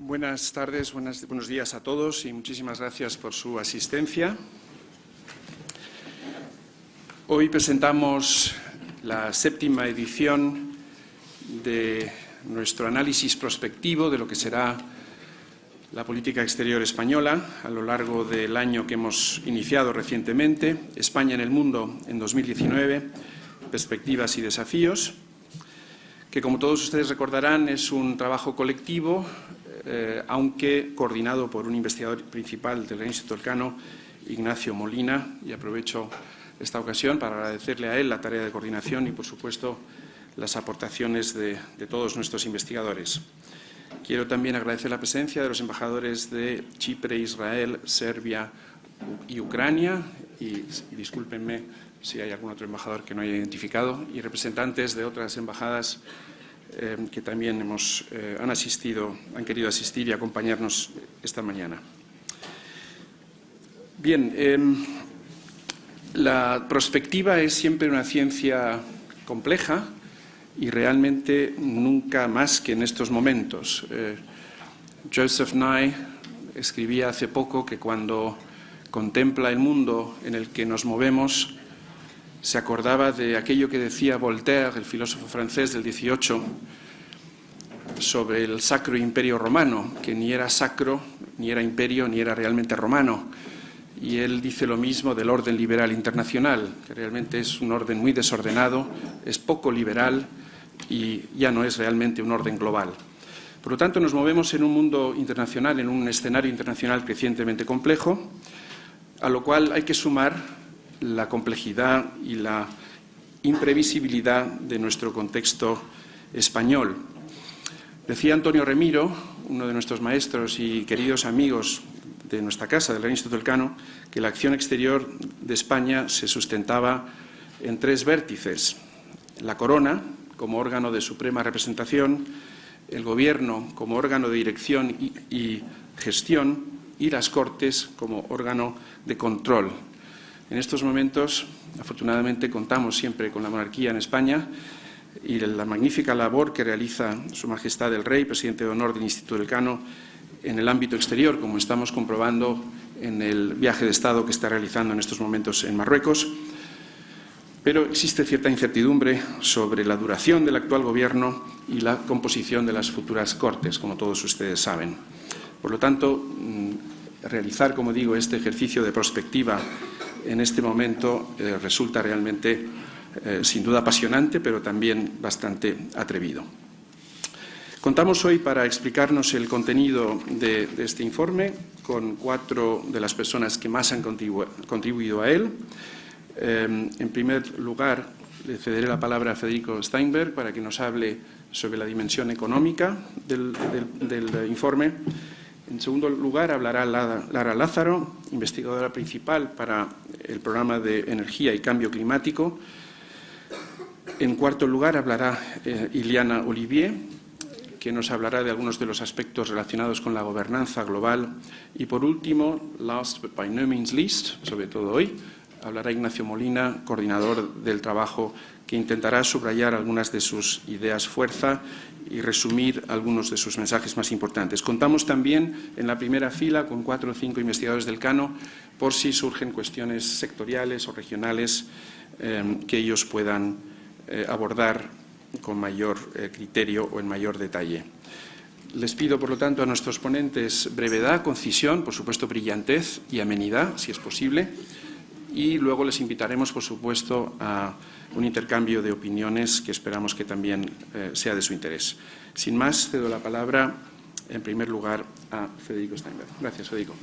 Buenas tardes, buenos días a todos y muchísimas gracias por su asistencia. Hoy presentamos la 7ª edición de nuestro análisis prospectivo de lo que será la política exterior española a lo largo del año que hemos iniciado recientemente, España en el mundo en 2019, perspectivas y desafíos, que como todos ustedes recordarán es un trabajo colectivo, aunque coordinado por un investigador principal del Instituto Elcano, Ignacio Molina, y aprovecho esta ocasión para agradecerle a él la tarea de coordinación y, por supuesto, las aportaciones de todos nuestros investigadores. Quiero también agradecer la presencia de los embajadores de Chipre, Israel, Serbia y Ucrania, y discúlpenme si hay algún otro embajador que no haya identificado, y representantes de otras embajadas que también han querido asistir y acompañarnos esta mañana. Bien, la prospectiva es siempre una ciencia compleja y realmente nunca más que en estos momentos. Joseph Nye escribía hace poco que cuando contempla el mundo en el que nos movemos, se acordaba de aquello que decía Voltaire, el filósofo francés del XVIII, sobre el Sacro Imperio Romano, que ni era sacro, ni era imperio, ni era realmente romano. Y él dice lo mismo del orden liberal internacional, que realmente es un orden muy desordenado, es poco liberal y ya no es realmente un orden global. Por lo tanto, nos movemos en un mundo internacional, en un escenario internacional crecientemente complejo, a lo cual hay que sumar la complejidad y la imprevisibilidad de nuestro contexto español. Decía Antonio Remiro, uno de nuestros maestros y queridos amigos de nuestra casa, del Instituto Elcano, que la acción exterior de España se sustentaba en 3 vértices: la corona, como órgano de suprema representación, el gobierno como órgano de dirección y gestión, y las Cortes como órgano de control. En estos momentos, afortunadamente, contamos siempre con la monarquía en España y la magnífica labor que realiza Su Majestad el Rey, presidente de honor del Instituto Elcano, en el ámbito exterior, como estamos comprobando en el viaje de Estado que está realizando en estos momentos en Marruecos. Pero existe cierta incertidumbre sobre la duración del actual Gobierno y la composición de las futuras Cortes, como todos ustedes saben. Por lo tanto, realizar, como digo, este ejercicio de prospectiva en este momento resulta realmente, sin duda, apasionante, pero también bastante atrevido. Contamos hoy, para explicarnos el contenido de este informe, con 4 de las personas que más han contribuido a él. En primer lugar, le cederé la palabra a Federico Steinberg para que nos hable sobre la dimensión económica del informe. En segundo lugar, hablará Lara Lázaro, investigadora principal para el programa de energía y cambio climático. En cuarto lugar, hablará Iliana Olivier, que nos hablará de algunos de los aspectos relacionados con la gobernanza global. Y por último, last but by no means least, sobre todo hoy, hablará Ignacio Molina, coordinador del trabajo, que intentará subrayar algunas de sus ideas fuerza y resumir algunos de sus mensajes más importantes. Contamos también en la primera fila con 4 o 5 investigadores del Elcano por si surgen cuestiones sectoriales o regionales que ellos puedan abordar con mayor criterio o en mayor detalle. Les pido, por lo tanto, a nuestros ponentes brevedad, concisión, por supuesto brillantez y amenidad, si es posible, y luego les invitaremos, por supuesto, a un intercambio de opiniones que esperamos que también sea de su interés. Sin más, cedo la palabra, en primer lugar, a Federico Steinberg. Gracias, Federico.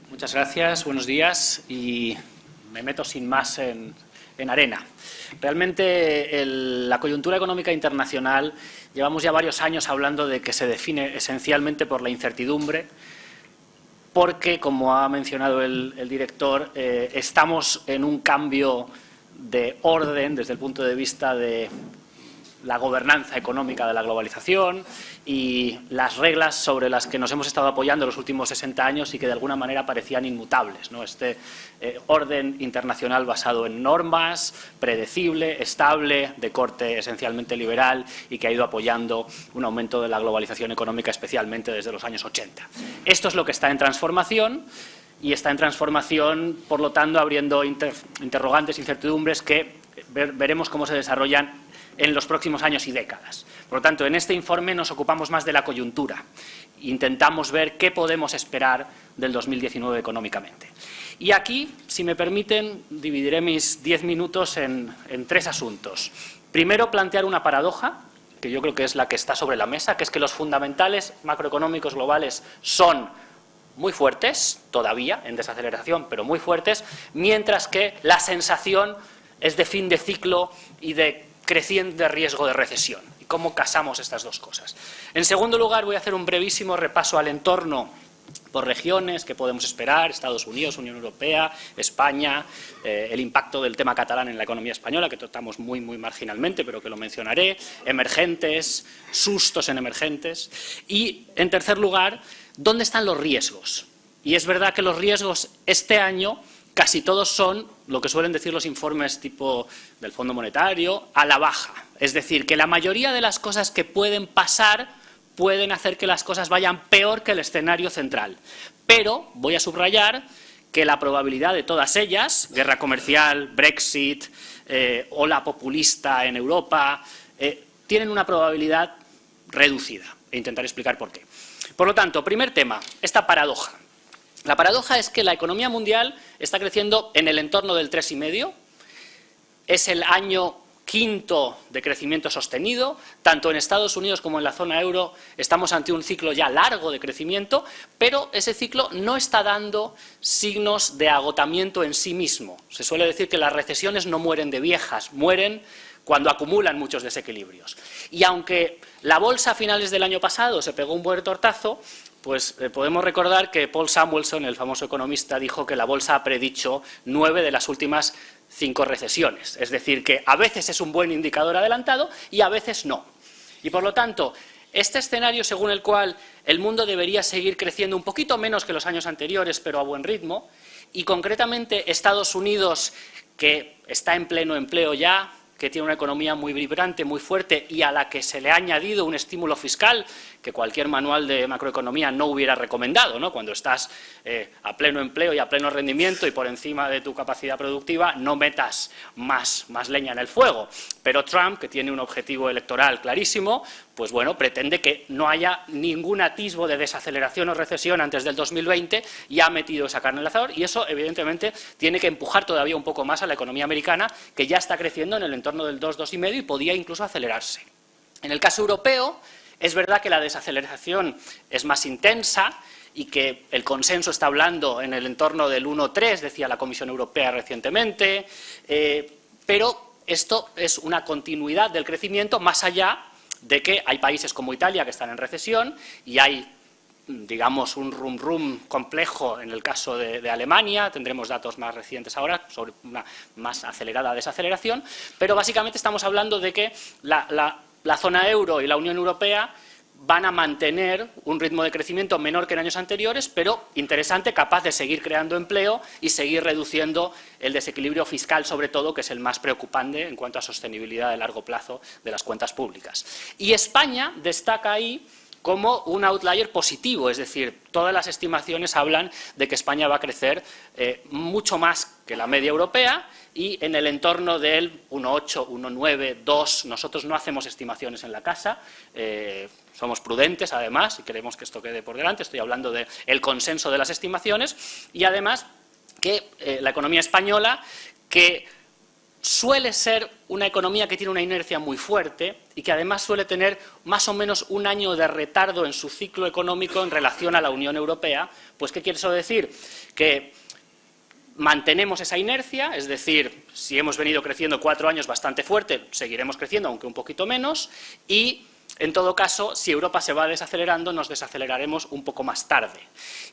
Muchas gracias, buenos días, y me meto sin más en arena. Realmente la coyuntura económica internacional, llevamos ya varios años hablando de que se define esencialmente por la incertidumbre, porque, como ha mencionado el director, estamos en un cambio de orden desde el punto de vista de la gobernanza económica de la globalización y las reglas sobre las que nos hemos estado apoyando los últimos 60 años y que de alguna manera parecían inmutables, ¿no? Este orden internacional basado en normas, predecible, estable, de corte esencialmente liberal y que ha ido apoyando un aumento de la globalización económica, especialmente desde los años 80. Esto es lo que está en transformación. Y está en transformación, por lo tanto, abriendo interrogantes, incertidumbres que veremos cómo se desarrollan en los próximos años y décadas. Por lo tanto, en este informe nos ocupamos más de la coyuntura. Intentamos ver qué podemos esperar del 2019 económicamente. Y aquí, si me permiten, dividiré mis 10 minutos en 3 asuntos. Primero, plantear una paradoja, que yo creo que es la que está sobre la mesa, que es que los fundamentales macroeconómicos globales son muy fuertes, todavía en desaceleración, pero muy fuertes, mientras que la sensación es de fin de ciclo y de creciente riesgo de recesión. ¿Y cómo casamos estas dos cosas? En segundo lugar, voy a hacer un brevísimo repaso al entorno por regiones, qué podemos esperar, Estados Unidos, Unión Europea, España, el impacto del tema catalán en la economía española, que tratamos muy marginalmente, pero que lo mencionaré, emergentes, sustos en emergentes. Y, en tercer lugar, ¿dónde están los riesgos? Y es verdad que los riesgos este año casi todos son, lo que suelen decir los informes tipo del Fondo Monetario, a la baja. Es decir, que la mayoría de las cosas que pueden pasar pueden hacer que las cosas vayan peor que el escenario central. Pero voy a subrayar que la probabilidad de todas ellas, guerra comercial, Brexit, ola populista en Europa, tienen una probabilidad reducida. E intentaré explicar por qué. Por lo tanto, primer tema, esta paradoja. La paradoja es que la economía mundial está creciendo en el entorno del 3,5. Es el año quinto de crecimiento sostenido. Tanto en Estados Unidos como en la zona euro estamos ante un ciclo ya largo de crecimiento, pero ese ciclo no está dando signos de agotamiento en sí mismo. Se suele decir que las recesiones no mueren de viejas, mueren cuando acumulan muchos desequilibrios. Y aunque la bolsa a finales del año pasado se pegó un buen tortazo, pues podemos recordar que Paul Samuelson, el famoso economista, dijo que la bolsa ha predicho 9 de las últimas 5 recesiones. Es decir, que a veces es un buen indicador adelantado y a veces no. Y por lo tanto, este escenario según el cual el mundo debería seguir creciendo un poquito menos que los años anteriores, pero a buen ritmo, y concretamente Estados Unidos, que está en pleno empleo ya, que tiene una economía muy vibrante, muy fuerte y a la que se le ha añadido un estímulo fiscal que cualquier manual de macroeconomía no hubiera recomendado, ¿no? Cuando estás a pleno empleo y a pleno rendimiento y por encima de tu capacidad productiva, no metas más leña en el fuego. Pero Trump, que tiene un objetivo electoral clarísimo, pues bueno, pretende que no haya ningún atisbo de desaceleración o recesión antes del 2020 y ha metido esa carne en el asador y eso evidentemente tiene que empujar todavía un poco más a la economía americana, que ya está creciendo en el entorno del 2,5 y podía incluso acelerarse. En el caso europeo, es verdad que la desaceleración es más intensa y que el consenso está hablando en el entorno del 1,3, decía la Comisión Europea recientemente, pero esto es una continuidad del crecimiento más allá de que hay países como Italia que están en recesión y hay, digamos, un rum complejo en el caso de Alemania. Tendremos datos más recientes ahora sobre una más acelerada desaceleración, pero básicamente estamos hablando de que la zona euro y la Unión Europea van a mantener un ritmo de crecimiento menor que en años anteriores, pero interesante, capaz de seguir creando empleo y seguir reduciendo el desequilibrio fiscal, sobre todo, que es el más preocupante en cuanto a sostenibilidad de largo plazo de las cuentas públicas. Y España destaca ahí como un outlier positivo, es decir, todas las estimaciones hablan de que España va a crecer mucho más que la media europea y en el entorno del 1,8, 1,9, 2, nosotros no hacemos estimaciones en la casa, somos prudentes además y queremos que esto quede por delante, estoy hablando del consenso de las estimaciones y además que la economía española, que suele ser una economía que tiene una inercia muy fuerte y que además suele tener más o menos un año de retardo en su ciclo económico en relación a la Unión Europea, pues ¿qué quiere eso decir? Que mantenemos esa inercia, es decir, si hemos venido creciendo 4 años bastante fuerte, seguiremos creciendo, aunque un poquito menos, y En todo caso, si Europa se va desacelerando, nos desaceleraremos un poco más tarde.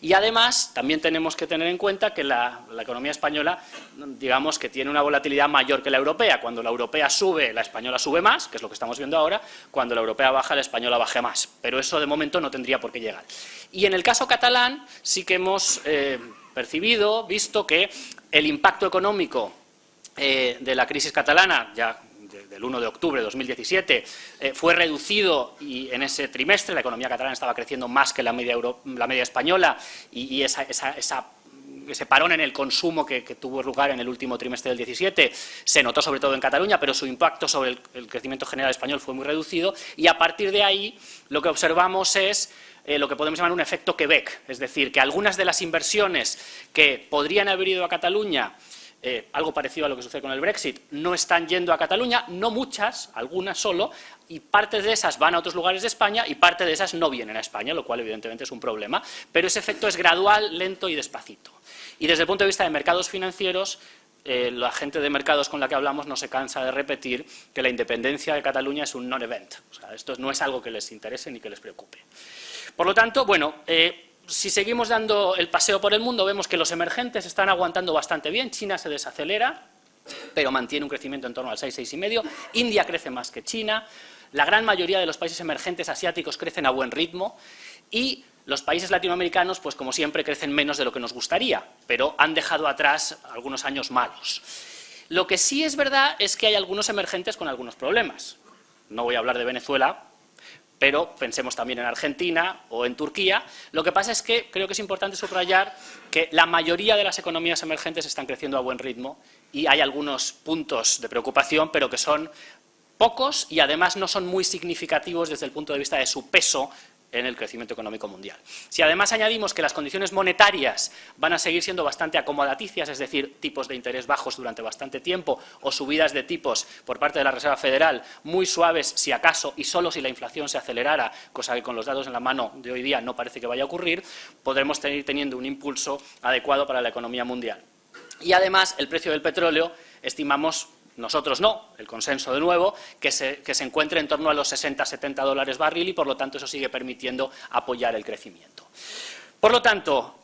Y además, también tenemos que tener en cuenta que la economía española, digamos que tiene una volatilidad mayor que la europea. Cuando la europea sube, la española sube más, que es lo que estamos viendo ahora. Cuando la europea baja, la española baja más. Pero eso de momento no tendría por qué llegar. Y en el caso catalán sí que hemos percibido, visto que el impacto económico de la crisis catalana, ya del 1 de octubre de 2017, fue reducido y en ese trimestre la economía catalana estaba creciendo más que la media española y ese parón en el consumo que tuvo lugar en el último trimestre del 17 se notó sobre todo en Cataluña, pero su impacto sobre el crecimiento general español fue muy reducido y a partir de ahí lo que observamos es lo que podemos llamar un efecto Quebec, es decir, que algunas de las inversiones que podrían haber ido a Cataluña, algo parecido a lo que sucede con el Brexit, no están yendo a Cataluña, no muchas, algunas solo, y parte de esas van a otros lugares de España y parte de esas no vienen a España, lo cual evidentemente es un problema, pero ese efecto es gradual, lento y despacito. Y desde el punto de vista de mercados financieros, la gente de mercados con la que hablamos no se cansa de repetir que la independencia de Cataluña es un non-event, o sea, esto no es algo que les interese ni que les preocupe. Por lo tanto, bueno, si seguimos dando el paseo por el mundo, vemos que los emergentes están aguantando bastante bien. China se desacelera, pero mantiene un crecimiento en torno al 6, 6,5. India crece más que China. La gran mayoría de los países emergentes asiáticos crecen a buen ritmo. Y los países latinoamericanos, pues como siempre, crecen menos de lo que nos gustaría, pero han dejado atrás algunos años malos. Lo que sí es verdad es que hay algunos emergentes con algunos problemas. No voy a hablar de Venezuela, pero pensemos también en Argentina o en Turquía. Lo que pasa es que creo que es importante subrayar que la mayoría de las economías emergentes están creciendo a buen ritmo y hay algunos puntos de preocupación, pero que son pocos y además no son muy significativos desde el punto de vista de su peso en el crecimiento económico mundial. Si además añadimos que las condiciones monetarias van a seguir siendo bastante acomodaticias, es decir, tipos de interés bajos durante bastante tiempo o subidas de tipos por parte de la Reserva Federal muy suaves si acaso y solo si la inflación se acelerara, cosa que con los datos en la mano de hoy día no parece que vaya a ocurrir, podremos seguir teniendo un impulso adecuado para la economía mundial. Y además el precio del petróleo estimamos, nosotros no, el consenso de nuevo, que se encuentre en torno a los 60-70 dólares barril y por lo tanto eso sigue permitiendo apoyar el crecimiento. Por lo tanto,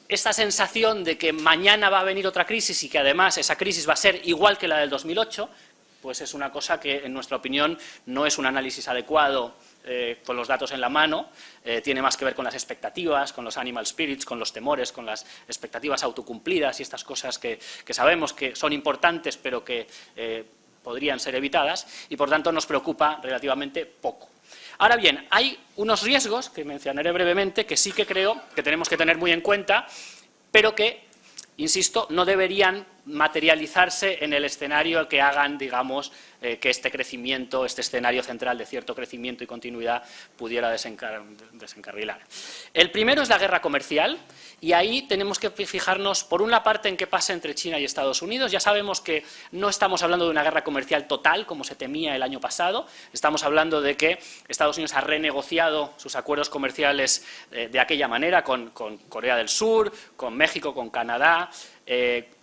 esta sensación de que mañana va a venir otra crisis y que además esa crisis va a ser igual que la del 2008, pues es una cosa que en nuestra opinión no es un análisis adecuado con los datos en la mano, tiene más que ver con las expectativas, con los animal spirits, con los temores, con las expectativas autocumplidas y estas cosas que sabemos que son importantes pero que podrían ser evitadas y por tanto nos preocupa relativamente poco. Ahora bien, hay unos riesgos que mencionaré brevemente que sí que creo que tenemos que tener muy en cuenta, pero que, insisto, no deberían materializarse en el escenario que hagan, digamos, que este crecimiento, este escenario central de cierto crecimiento y continuidad pudiera desencarrilar. El primero es la guerra comercial y ahí tenemos que fijarnos por una parte en qué pasa entre China y Estados Unidos. Ya sabemos que no estamos hablando de una guerra comercial total como se temía el año pasado, estamos hablando de que Estados Unidos ha renegociado sus acuerdos comerciales de aquella manera con Corea del Sur, con México, con Canadá,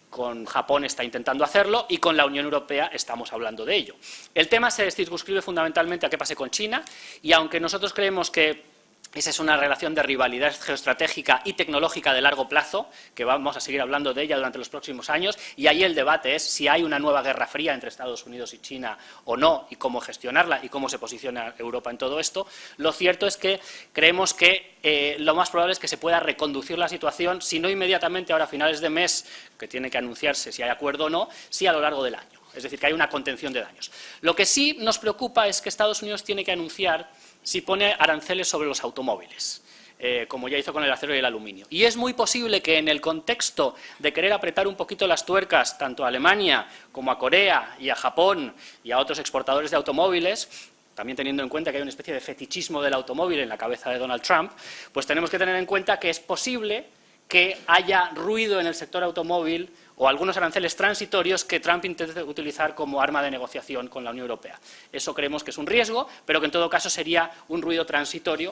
con Japón está intentando hacerlo y con la Unión Europea estamos hablando de ello. El tema se circunscribe fundamentalmente a qué pase con China y aunque nosotros creemos que esa es una relación de rivalidad geoestratégica y tecnológica de largo plazo, que vamos a seguir hablando de ella durante los próximos años, y ahí el debate es si hay una nueva guerra fría entre Estados Unidos y China o no, y cómo gestionarla y cómo se posiciona Europa en todo esto. Lo cierto es que creemos que lo más probable es que se pueda reconducir la situación, si no inmediatamente ahora a finales de mes, que tiene que anunciarse si hay acuerdo o no, sí a lo largo del año. Es decir, que hay una contención de daños. Lo que sí nos preocupa es que Estados Unidos tiene que anunciar si pone aranceles sobre los automóviles, como ya hizo con el acero y el aluminio. Y es muy posible que en el contexto de querer apretar un poquito las tuercas, tanto a Alemania como a Corea y a Japón y a otros exportadores de automóviles, también teniendo en cuenta que hay una especie de fetichismo del automóvil en la cabeza de Donald Trump, pues tenemos que tener en cuenta que es posible que haya ruido en el sector automóvil o algunos aranceles transitorios que Trump intente utilizar como arma de negociación con la Unión Europea. Eso creemos que es un riesgo, pero que en todo caso sería un ruido transitorio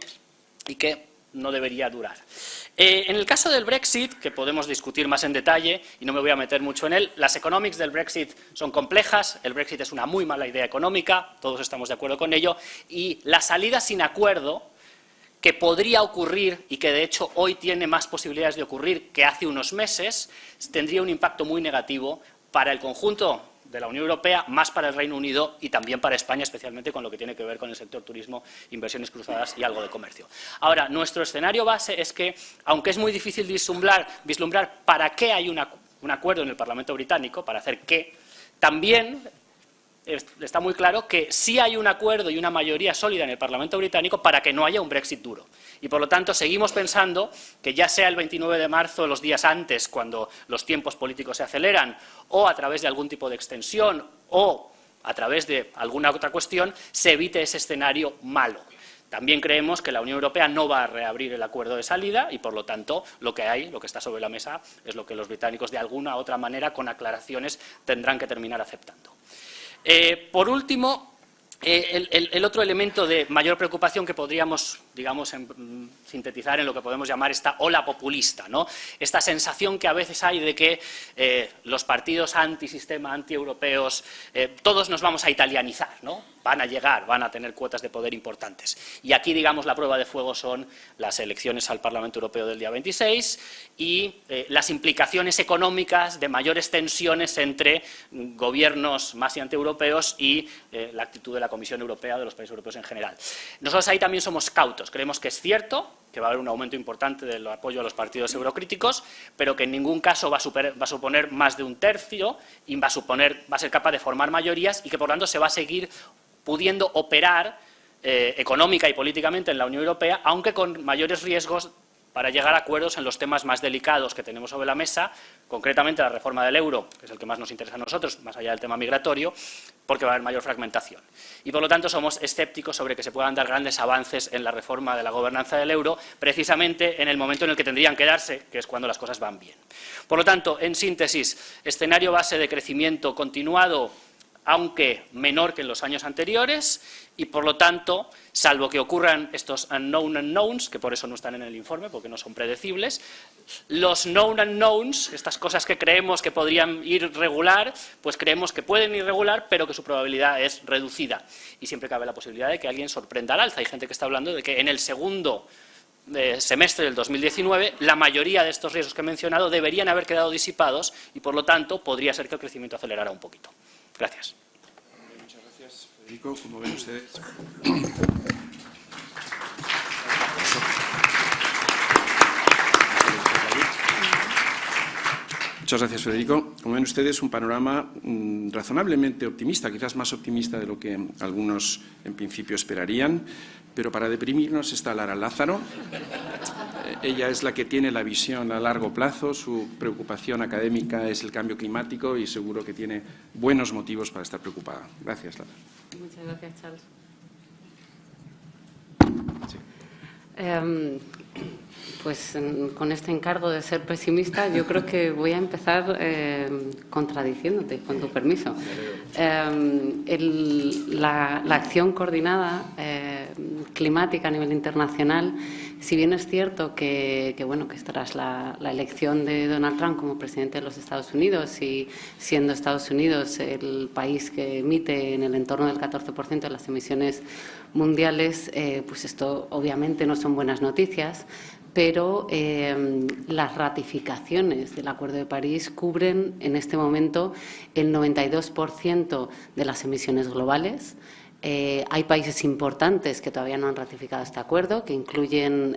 y que no debería durar. En el caso del Brexit, que podemos discutir más en detalle y no me voy a meter mucho en él, las economics del Brexit son complejas, el Brexit es una muy mala idea económica, todos estamos de acuerdo con ello, y la salida sin acuerdo, que podría ocurrir y que de hecho hoy tiene más posibilidades de ocurrir que hace unos meses, tendría un impacto muy negativo para el conjunto de la Unión Europea, más para el Reino Unido y también para España, especialmente con lo que tiene que ver con el sector turismo, inversiones cruzadas y algo de comercio. Ahora, nuestro escenario base es que, aunque es muy difícil vislumbrar para qué hay un acuerdo en el Parlamento británico, para hacer qué, también está muy claro que sí hay un acuerdo y una mayoría sólida en el Parlamento británico para que no haya un Brexit duro. Y, por lo tanto, seguimos pensando que ya sea el 29 de marzo, los días antes, cuando los tiempos políticos se aceleran, o a través de algún tipo de extensión, o a través de alguna otra cuestión, se evite ese escenario malo. También creemos que la Unión Europea no va a reabrir el acuerdo de salida y, por lo tanto, lo que está sobre la mesa es lo que los británicos, de alguna u otra manera, con aclaraciones, tendrán que terminar aceptando. Por último, el otro elemento de mayor preocupación que podríamos, digamos, sintetizar en lo que podemos llamar esta ola populista, ¿no? Esta sensación que a veces hay de que los partidos antisistema, antieuropeos, todos nos vamos a italianizar, ¿no? Van a llegar, van a tener cuotas de poder importantes. Y aquí, digamos, la prueba de fuego son las elecciones al Parlamento Europeo del día 26 y las implicaciones económicas de mayores tensiones entre gobiernos más antieuropeos y la actitud de la Comisión Europea, de los países europeos en general. Nosotros ahí también somos cautos. Creemos que es cierto que va a haber un aumento importante del apoyo a los partidos eurocríticos, pero que en ningún caso va a suponer más de un tercio y va a ser capaz de formar mayorías y que, por lo tanto, se va a seguir pudiendo operar económica y políticamente en la Unión Europea, aunque con mayores riesgos para llegar a acuerdos en los temas más delicados que tenemos sobre la mesa, concretamente la reforma del euro, que es el que más nos interesa a nosotros, más allá del tema migratorio, porque va a haber mayor fragmentación. Y, por lo tanto, somos escépticos sobre que se puedan dar grandes avances en la reforma de la gobernanza del euro, precisamente en el momento en el que tendrían que darse, que es cuando las cosas van bien. Por lo tanto, en síntesis, escenario base de crecimiento continuado, aunque menor que en los años anteriores, y, por lo tanto, salvo que ocurran estos unknown unknowns, que por eso no están en el informe, porque no son predecibles, los known unknowns, estas cosas que creemos que podrían ir regular, pues creemos que pueden ir regular, pero que su probabilidad es reducida. Y siempre cabe la posibilidad de que alguien sorprenda al alza. Hay gente que está hablando de que en el segundo semestre del 2019 la mayoría de estos riesgos que he mencionado deberían haber quedado disipados y, por lo tanto, podría ser que el crecimiento acelerara un poquito. Gracias. Muchas gracias, Federico. Como ven ustedes. Muchas gracias, Federico. Como ven ustedes, un panorama razonablemente optimista, quizás más optimista de lo que algunos en principio esperarían, pero para deprimirnos está Lara Lázaro. Ella es la que tiene la visión a largo plazo, su preocupación académica es el cambio climático y seguro que tiene buenos motivos para estar preocupada. Gracias, Lara. Muchas gracias, Charles. Sí. Pues con este encargo de ser pesimista, yo creo que voy a empezar contradiciéndote, con tu permiso. La acción coordinada climática a nivel internacional, si bien es cierto que tras la elección de Donald Trump como presidente de los Estados Unidos y siendo Estados Unidos el país que emite en el entorno del 14% de las emisiones mundiales, pues esto obviamente no son buenas noticias, pero las ratificaciones del Acuerdo de París cubren en este momento el 92% de las emisiones globales. Hay países importantes que todavía no han ratificado este acuerdo, que incluyen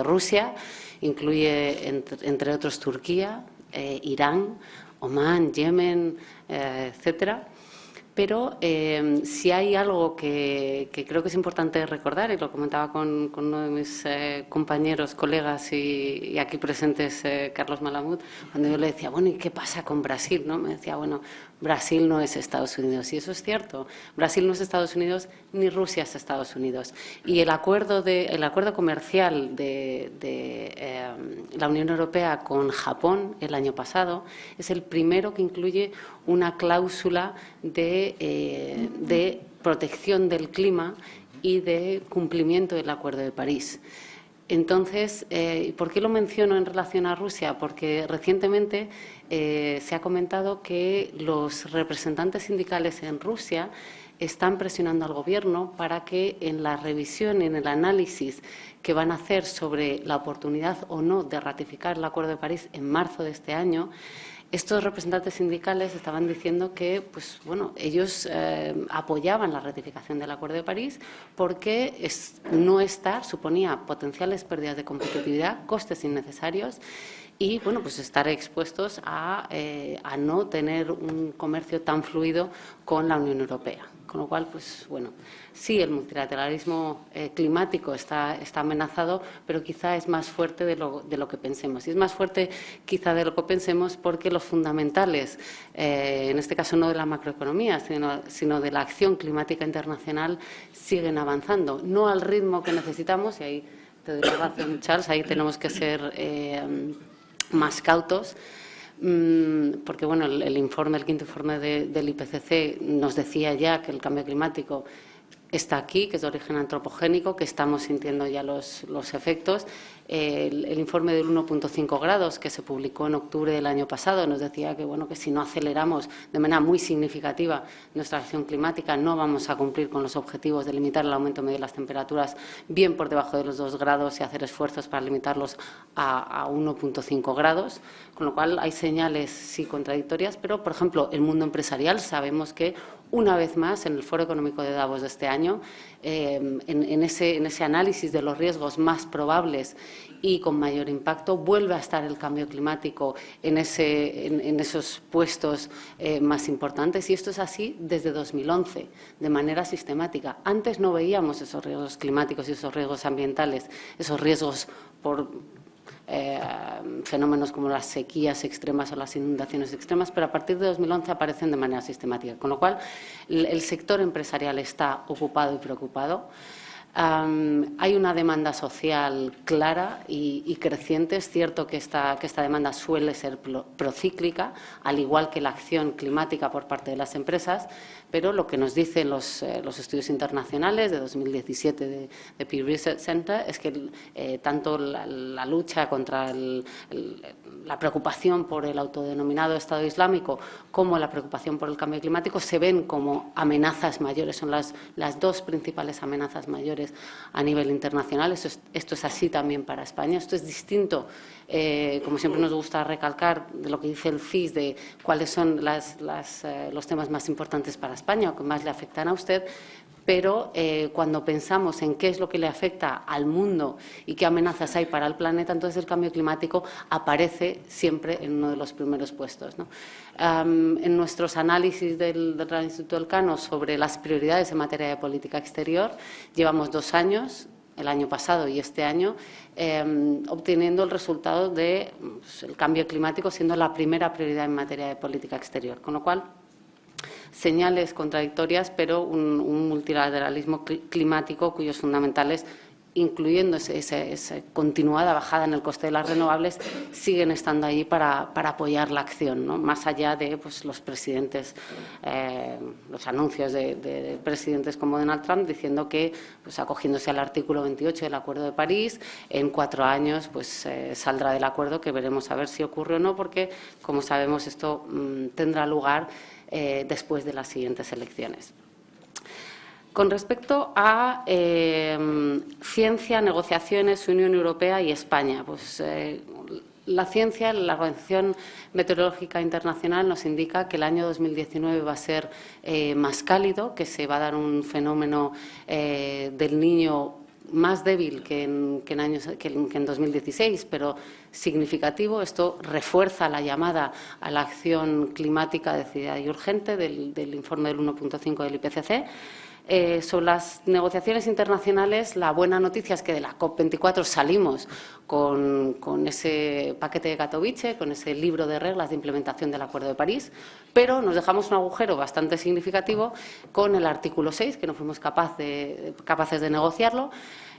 Rusia, incluye entre otros Turquía, Irán, Omán, Yemen, etcétera. Pero si hay algo que creo que es importante recordar, y lo comentaba con uno de mis compañeros, colegas y aquí presentes, Carlos Malamud, cuando yo le decía, bueno, ¿y qué pasa con Brasil? ¿No? Me decía, bueno, Brasil no es Estados Unidos. Y eso es cierto. Brasil no es Estados Unidos ni Rusia es Estados Unidos. Y el acuerdo comercial de la Unión Europea con Japón el año pasado es el primero que incluye una cláusula de protección del clima y de cumplimiento del Acuerdo de París. Entonces, ¿por qué lo menciono en relación a Rusia? Porque recientemente se ha comentado que los representantes sindicales en Rusia están presionando al Gobierno para que en la revisión, en el análisis que van a hacer sobre la oportunidad o no de ratificar el Acuerdo de París en marzo de este año, estos representantes sindicales estaban diciendo que ellos apoyaban la ratificación del Acuerdo de París porque no estar suponía potenciales pérdidas de competitividad, costes innecesarios y estar expuestos a no tener un comercio tan fluido con la Unión Europea. Con lo cual, sí, el multilateralismo climático está amenazado, pero quizá es más fuerte de lo que pensemos. Y es más fuerte quizá de lo que pensemos porque los fundamentales, en este caso no de la macroeconomía, sino de la acción climática internacional, siguen avanzando. No al ritmo que necesitamos, y ahí te doy la razón, Charles, ahí tenemos que ser más cautos. Porque el quinto informe del IPCC nos decía ya que el cambio climático está aquí, que es de origen antropogénico, que estamos sintiendo ya los efectos. El informe del 1,5 grados que se publicó en octubre del año pasado nos decía que si no aceleramos de manera muy significativa nuestra acción climática no vamos a cumplir con los objetivos de limitar el aumento medio de las temperaturas bien por debajo de los 2 grados y hacer esfuerzos para limitarlos a 1,5 grados, con lo cual hay señales sí contradictorias, pero por ejemplo el mundo empresarial sabemos que una vez más en el Foro Económico de Davos de este año, en ese análisis de los riesgos más probables y con mayor impacto, vuelve a estar el cambio climático en esos puestos más importantes. Y esto es así desde 2011, de manera sistemática. Antes no veíamos esos riesgos climáticos y esos riesgos ambientales, esos riesgos por fenómenos como las sequías extremas o las inundaciones extremas, pero a partir de 2011 aparecen de manera sistemática, con lo cual el sector empresarial está ocupado y preocupado. Hay una demanda social clara y creciente. Es cierto que esta demanda suele ser procíclica, al igual que la acción climática por parte de las empresas, pero lo que nos dicen los estudios internacionales de 2017 de Pew Research Center es que tanto la lucha contra la preocupación por el autodenominado Estado Islámico como la preocupación por el cambio climático se ven como amenazas mayores, son las dos principales amenazas mayores a nivel internacional. Esto es así también para España. Esto es distinto, como siempre nos gusta recalcar, de lo que dice el CIS, de cuáles son los temas más importantes para España o que más le afectan a usted. Pero cuando pensamos en qué es lo que le afecta al mundo y qué amenazas hay para el planeta, entonces el cambio climático aparece siempre en uno de los primeros puestos, ¿no? En nuestros análisis del Real Instituto Elcano sobre las prioridades en materia de política exterior, llevamos 2 años, el año pasado y este año, obteniendo el resultado del cambio climático siendo la primera prioridad en materia de política exterior, con lo cual señales contradictorias, pero un multilateralismo climático cuyos fundamentales, incluyendo esa continuada bajada en el coste de las renovables, siguen estando ahí para apoyar la acción, ¿no? Más allá de los presidentes, los anuncios de presidentes como Donald Trump diciendo que, acogiéndose al artículo 28 del Acuerdo de París, en 4 años saldrá del acuerdo, que veremos a ver si ocurre o no, porque, como sabemos, esto tendrá lugar después de las siguientes elecciones. Con respecto a ciencia, negociaciones, Unión Europea y España, la ciencia, la Organización Meteorológica Internacional nos indica que el año 2019 va a ser más cálido, que se va a dar un fenómeno del Niño más débil que en 2016, pero significativo. Esto refuerza la llamada a la acción climática decidida y urgente del informe del 1,5 del IPCC. Sobre las negociaciones internacionales, la buena noticia es que de la COP24 salimos con ese paquete de Katowice, con ese libro de reglas de implementación del Acuerdo de París, pero nos dejamos un agujero bastante significativo con el artículo 6, que no fuimos capaces de negociarlo.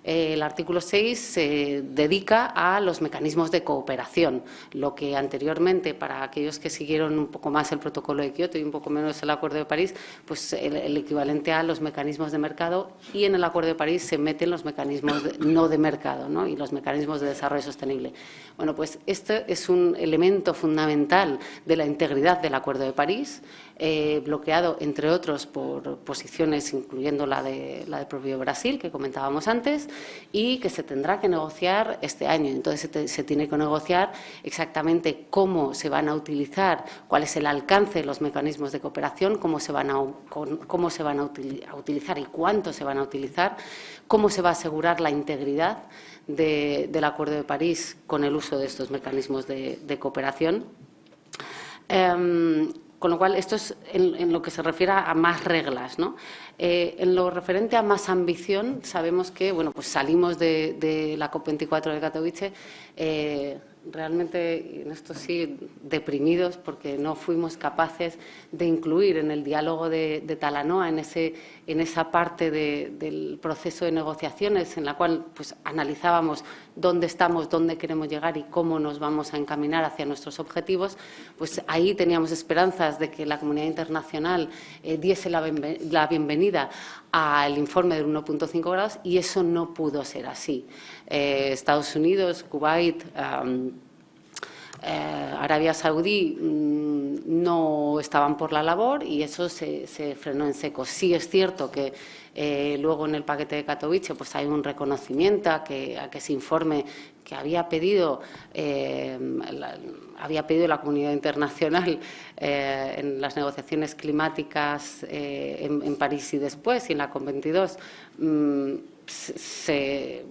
El artículo 6 se dedica a los mecanismos de cooperación, lo que anteriormente, para aquellos que siguieron un poco más el protocolo de Kioto y un poco menos el Acuerdo de París, pues el equivalente a los mecanismos de mercado, y en el Acuerdo de París se meten los mecanismos no de mercado, ¿no? Y los mecanismos de desarrollo sostenible. Bueno, pues este es un elemento fundamental de la integridad del Acuerdo de París, bloqueado, entre otros, por posiciones, incluyendo la del propio Brasil, que comentábamos antes, y que se tendrá que negociar este año. Entonces, se tiene que negociar exactamente cómo se van a utilizar, cuál es el alcance de los mecanismos de cooperación, cómo se van a utilizar y cuánto se van a utilizar, cómo se va a asegurar la integridad del Acuerdo de París con el uso de estos mecanismos de cooperación. Con lo cual, esto es en lo que se refiere a más reglas, ¿no? En lo referente a más ambición, sabemos que, bueno, pues salimos de la COP24 de Katowice realmente, en esto sí, deprimidos, porque no fuimos capaces de incluir en el diálogo de Talanoa, en esa parte del proceso de negociaciones, en la cual pues analizábamos dónde estamos, dónde queremos llegar y cómo nos vamos a encaminar hacia nuestros objetivos. Pues ahí teníamos esperanzas de que la comunidad internacional diese la bienvenida al informe del 1,5 grados, y eso no pudo ser así. Estados Unidos, Kuwait, Arabia Saudí no estaban por la labor, y eso se frenó en seco. Sí es cierto que luego en el paquete de Katowice pues hay un reconocimiento a que ese informe que había pedido la comunidad internacional en las negociaciones climáticas en París y después, y en la COP22,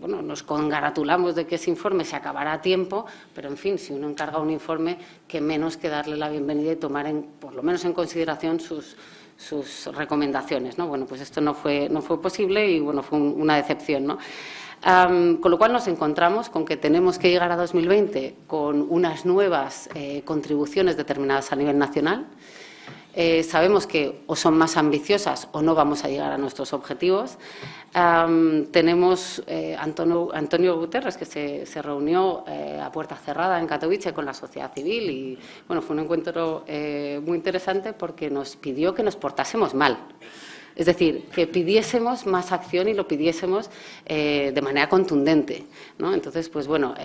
nos congratulamos de que ese informe se acabara a tiempo, pero, en fin, si uno encarga un informe, qué menos que darle la bienvenida y tomar, por lo menos en consideración, sus recomendaciones, ¿no? Bueno, pues esto no fue posible y, bueno, fue una decepción, ¿no? Con lo cual nos encontramos con que tenemos que llegar a 2020 con unas nuevas contribuciones determinadas a nivel nacional. Sabemos que o son más ambiciosas o no vamos a llegar a nuestros objetivos. Tenemos Antonio Guterres, que se reunió a puerta cerrada en Katowice con la sociedad civil, y, bueno, fue un encuentro muy interesante porque nos pidió que nos portásemos mal. Es decir, que pidiésemos más acción y lo pidiésemos de manera contundente, ¿no? Entonces, pues bueno,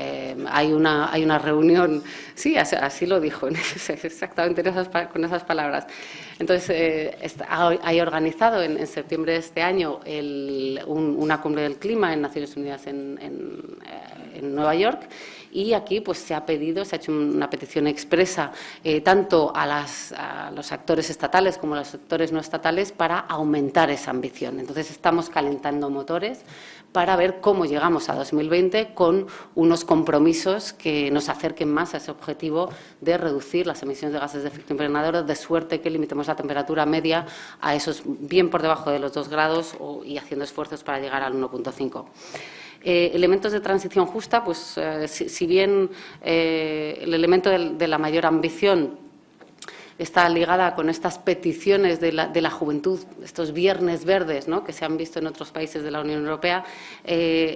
hay una reunión, sí, así lo dijo, exactamente con esas palabras. Entonces, hay organizado en septiembre de este año una cumbre del clima en Naciones Unidas en Nueva York. Y aquí pues se ha hecho una petición expresa tanto a los actores estatales como a los sectores no estatales para aumentar esa ambición. Entonces, estamos calentando motores para ver cómo llegamos a 2020 con unos compromisos que nos acerquen más a ese objetivo de reducir las emisiones de gases de efecto invernadero, de suerte que limitemos la temperatura media a esos bien por debajo de los 2 grados y haciendo esfuerzos para llegar al 1,5. Elementos de transición justa, pues si bien el elemento de la mayor ambición está ligada con estas peticiones de la juventud, estos viernes verdes, ¿no?, que se han visto en otros países de la Unión Europea,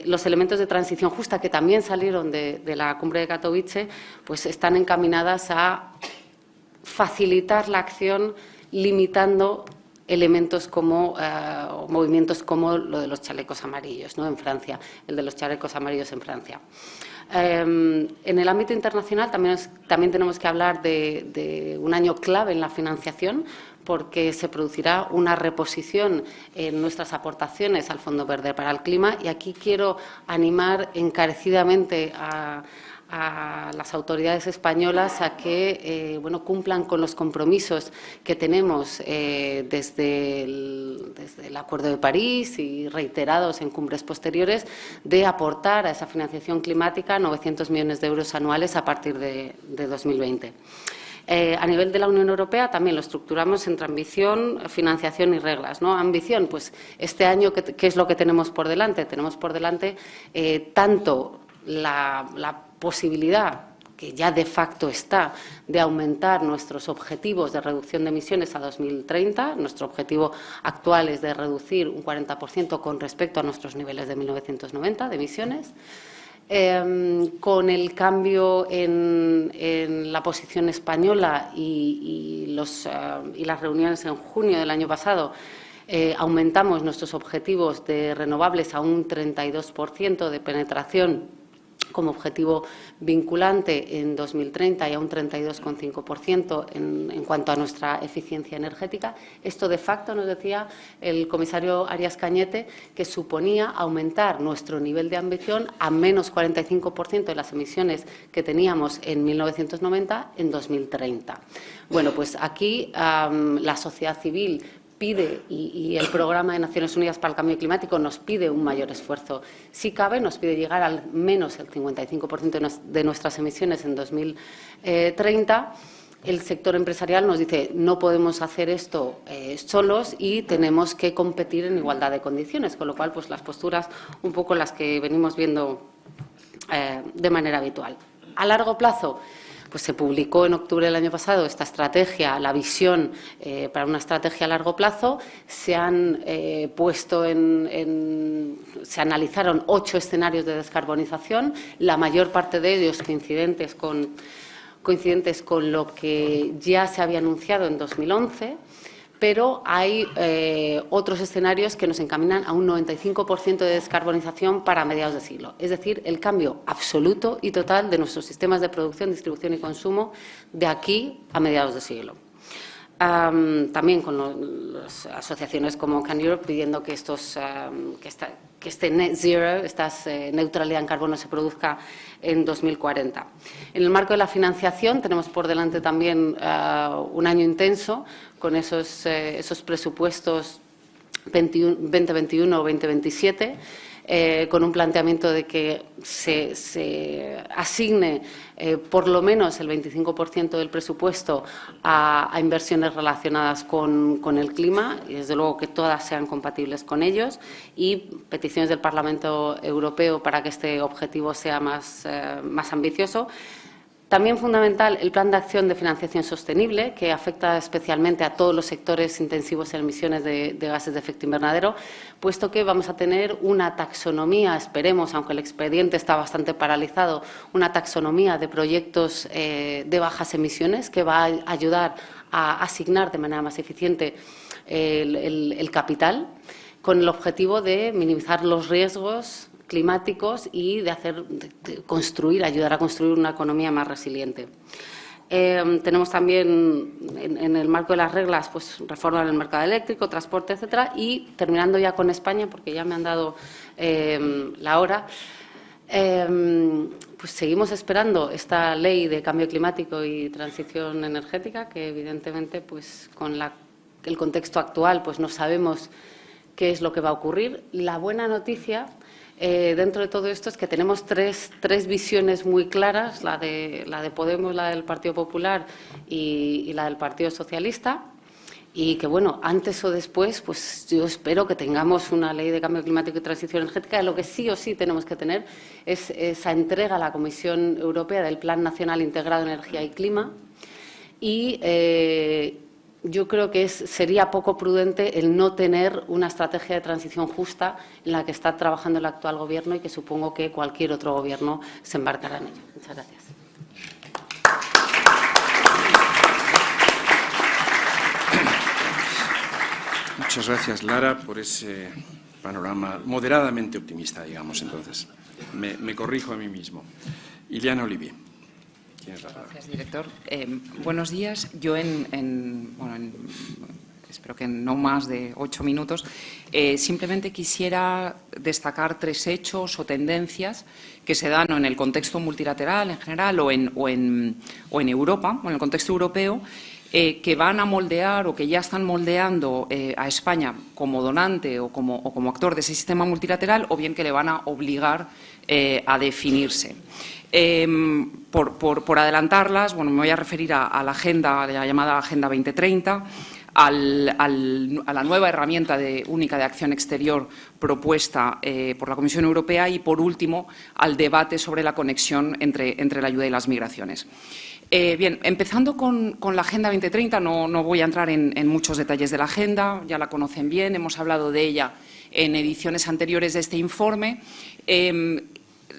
los elementos de transición justa que también salieron de la cumbre de Katowice, pues están encaminadas a facilitar la acción limitando elementos como movimientos como lo de los chalecos amarillos, ¿no?, en Francia, el de los chalecos amarillos en Francia. En el ámbito internacional también tenemos que hablar de un año clave en la financiación, porque se producirá una reposición en nuestras aportaciones al Fondo Verde para el Clima, y aquí quiero animar encarecidamente a las autoridades españolas a que cumplan con los compromisos que tenemos desde el Acuerdo de París y reiterados en cumbres posteriores, de aportar a esa financiación climática 900 millones de euros anuales a partir de 2020. A nivel de la Unión Europea también lo estructuramos entre ambición, financiación y reglas, ¿no? Ambición, pues este año, ¿qué es lo que tenemos por delante? Tenemos por delante tanto la posibilidad que ya de facto está, de aumentar nuestros objetivos de reducción de emisiones a 2030. Nuestro objetivo actual es de reducir un 40% con respecto a nuestros niveles de 1990 de emisiones. Con el cambio en la posición española y las reuniones en junio del año pasado, aumentamos nuestros objetivos de renovables a un 32% de penetración como objetivo vinculante en 2030 y a un 32,5% en cuanto a nuestra eficiencia energética. Esto, de facto, nos decía el comisario Arias Cañete, que suponía aumentar nuestro nivel de ambición a menos 45% de las emisiones que teníamos en 1990 en 2030. Bueno, pues aquí la sociedad civil pide, y el Programa de Naciones Unidas para el Cambio Climático nos pide un mayor esfuerzo. Si cabe, nos pide llegar al menos el 55% de nuestras emisiones en 2030. El sector empresarial nos dice no podemos hacer esto solos y tenemos que competir en igualdad de condiciones, con lo cual pues las posturas un poco las que venimos viendo de manera habitual. A largo plazo, pues se publicó en octubre del año pasado esta estrategia, la visión para una estrategia a largo plazo. Se han se analizaron 8 escenarios de descarbonización, la mayor parte de ellos coincidentes con lo que ya se había anunciado en 2011. Pero hay otros escenarios que nos encaminan a un 95% de descarbonización para mediados de siglo. Es decir, el cambio absoluto y total de nuestros sistemas de producción, distribución y consumo de aquí a mediados de siglo. También con las asociaciones como Can Europe pidiendo que este net zero, esta neutralidad en carbono, se produzca en 2040. En el marco de la financiación tenemos por delante también un año intenso con esos presupuestos 2021-2027, con un planteamiento de que se asigne por lo menos el 25% del presupuesto a inversiones relacionadas con el clima, y desde luego que todas sean compatibles con ellos, y peticiones del Parlamento Europeo para que este objetivo sea más ambicioso. También fundamental el Plan de Acción de Financiación Sostenible, que afecta especialmente a todos los sectores intensivos en emisiones de gases de efecto invernadero, puesto que vamos a tener una taxonomía, esperemos, aunque el expediente está bastante paralizado, una taxonomía de proyectos de bajas emisiones que va a ayudar a asignar de manera más eficiente el capital, con el objetivo de minimizar los riesgos climáticos y de ayudar a construir una economía más resiliente. Tenemos también, en el marco de las reglas, pues reforma en el mercado eléctrico, transporte, etcétera. Y terminando ya con España, porque ya me han dado la hora, pues seguimos esperando esta ley de cambio climático y transición energética, que evidentemente, pues con el contexto actual, pues no sabemos qué es lo que va a ocurrir. La buena noticia dentro de todo esto es que tenemos tres visiones muy claras, la de Podemos, la del Partido Popular y la del Partido Socialista, y que, bueno, antes o después, pues yo espero que tengamos una ley de cambio climático y transición energética. Lo que sí o sí tenemos que tener es esa entrega a la Comisión Europea del Plan Nacional Integrado de Energía y Clima, y yo creo que sería poco prudente el no tener una estrategia de transición justa en la que está trabajando el actual Gobierno y que supongo que cualquier otro Gobierno se embarcará en ello. Muchas gracias. Muchas gracias, Lara, por ese panorama moderadamente optimista, digamos, entonces. Me corrijo a mí mismo. Ileana Olivier. Gracias, director. Buenos días. Yo espero que en no más de 8 minutos, simplemente quisiera destacar 3 hechos o tendencias que se dan en el contexto multilateral en general o en Europa, o en el contexto europeo, que van a moldear o que ya están moldeando a España como donante o como actor de ese sistema multilateral, o bien que le van a obligar a definirse. Por adelantarlas, me voy a referir a la agenda, la llamada Agenda 2030, a la nueva herramienta única de acción exterior propuesta por la Comisión Europea y, por último, al debate sobre la conexión entre la ayuda y las migraciones. Bien, empezando con la Agenda 2030, no voy a entrar en muchos detalles de la agenda, ya la conocen bien, hemos hablado de ella en ediciones anteriores de este informe.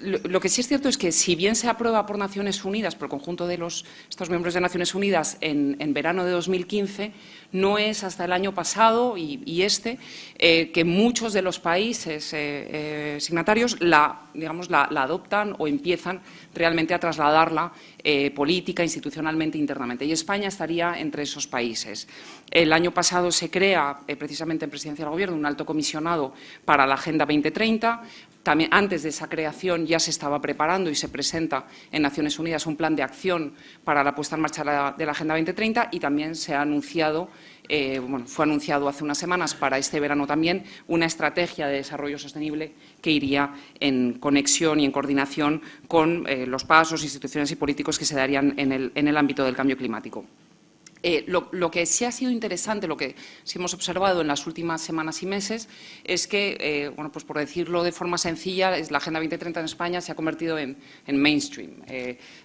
Lo que sí es cierto es que, si bien se aprueba por Naciones Unidas, por el conjunto de estos miembros de Naciones Unidas en verano de 2015, no es hasta el año pasado y que muchos de los países signatarios la adoptan o empiezan realmente a trasladarla política, institucionalmente, internamente. Y España estaría entre esos países. El año pasado se crea, precisamente en Presidencia del Gobierno, un alto comisionado para la Agenda 2030. También, antes de esa creación, ya se estaba preparando y se presenta en Naciones Unidas un plan de acción para la puesta en marcha de la Agenda 2030, y también se ha anunciado, fue anunciado hace unas semanas para este verano también, una estrategia de desarrollo sostenible que iría en conexión y en coordinación con los pasos, instituciones y políticos que se darían en el ámbito del cambio climático. Lo que sí ha sido interesante, lo que sí hemos observado en las últimas semanas y meses, es que, pues por decirlo de forma sencilla, la Agenda 2030 en España se ha convertido en mainstream.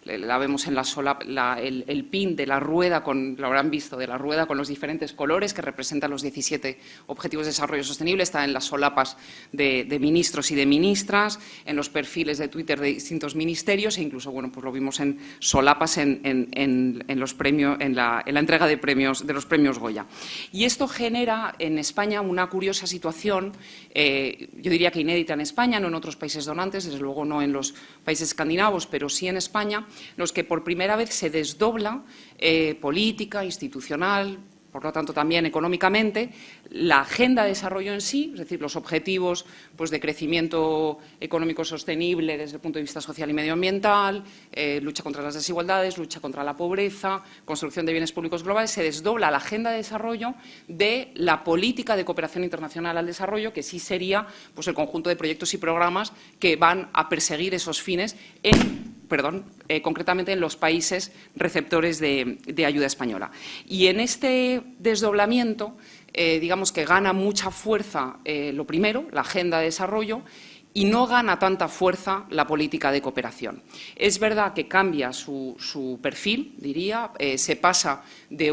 La vemos en el pin de la rueda, lo habrán visto, de la rueda con los diferentes colores que representan los 17 Objetivos de Desarrollo Sostenible. Está en las solapas de ministros y de ministras, en los perfiles de Twitter de distintos ministerios, e incluso, pues lo vimos en solapas en los premios, en la entrega de los premios Goya. Y esto genera en España una curiosa situación, yo diría que inédita en España, no en otros países donantes, desde luego no en los países escandinavos, pero sí en España, en los que por primera vez se desdobla política, institucional, por lo tanto también económicamente, la agenda de desarrollo en sí, es decir, los objetivos de crecimiento económico sostenible desde el punto de vista social y medioambiental, lucha contra las desigualdades, lucha contra la pobreza, construcción de bienes públicos globales. Se desdobla la agenda de desarrollo de la política de cooperación internacional al desarrollo, que sí sería el conjunto de proyectos y programas que van a perseguir esos fines concretamente en los países receptores de ayuda española. Y en este desdoblamiento, digamos que gana mucha fuerza, lo primero, la agenda de desarrollo, y no gana tanta fuerza la política de cooperación. Es verdad que cambia su perfil, diría, se pasa de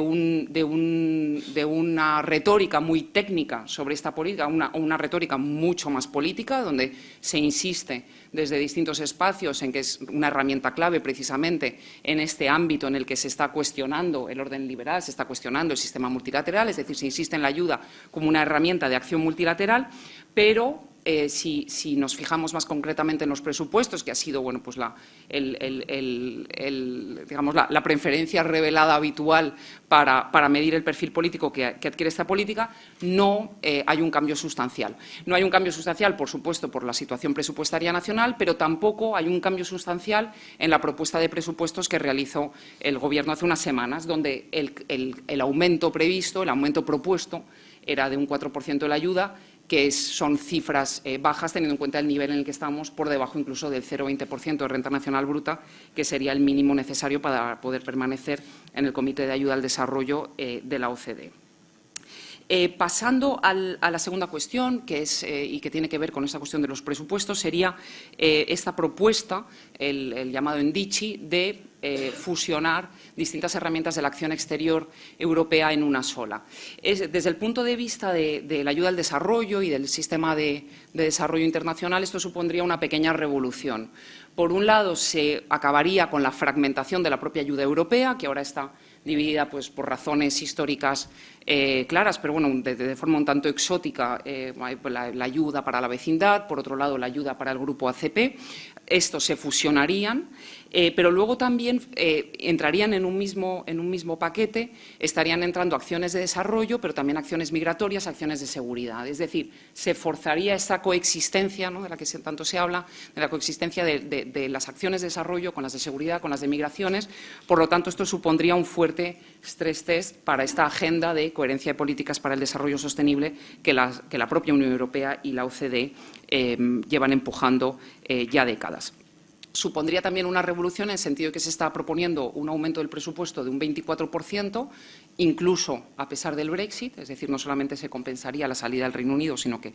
una retórica muy técnica sobre esta política a una retórica mucho más política, donde se insiste desde distintos espacios en que es una herramienta clave precisamente en este ámbito en el que se está cuestionando el orden liberal, se está cuestionando el sistema multilateral, es decir, se insiste en la ayuda como una herramienta de acción multilateral, pero si nos fijamos más concretamente en los presupuestos, que ha sido la preferencia revelada habitual para medir el perfil político que adquiere esta política, no hay un cambio sustancial. No hay un cambio sustancial, por supuesto, por la situación presupuestaria nacional, pero tampoco hay un cambio sustancial en la propuesta de presupuestos que realizó el Gobierno hace unas semanas, donde el aumento previsto, el aumento propuesto, era de un 4% de la ayuda, que son cifras bajas, teniendo en cuenta el nivel en el que estamos, por debajo incluso del 0,20% de renta nacional bruta, que sería el mínimo necesario para poder permanecer en el Comité de Ayuda al Desarrollo de la OCDE. Pasando a la segunda cuestión, que es y que tiene que ver con esta cuestión de los presupuestos, sería esta propuesta, el llamado NDICI, de fusionar distintas herramientas de la acción exterior europea en una sola. Desde el punto de vista de la ayuda al desarrollo y del sistema de desarrollo internacional, esto supondría una pequeña revolución. Por un lado, se acabaría con la fragmentación de la propia ayuda europea, que ahora está dividida por razones históricas claras, pero de forma un tanto exótica, la ayuda para la vecindad, por otro lado la ayuda para el grupo ACP. Estos se fusionarían, pero luego también entrarían en un mismo paquete, estarían entrando acciones de desarrollo, pero también acciones migratorias, acciones de seguridad. Es decir, se forzaría esa coexistencia, ¿no?, de la que tanto se habla, de la coexistencia de las acciones de desarrollo con las de seguridad, con las de migraciones. Por lo tanto, esto supondría un fuerte stress test para esta agenda de coherencia de políticas para el desarrollo sostenible que la propia Unión Europea y la OCDE llevan empujando ya décadas. supondría también una revolución en el sentido de que se está proponiendo un aumento del presupuesto de un 24%, incluso a pesar del Brexit, es decir, no solamente se compensaría la salida del Reino Unido, sino que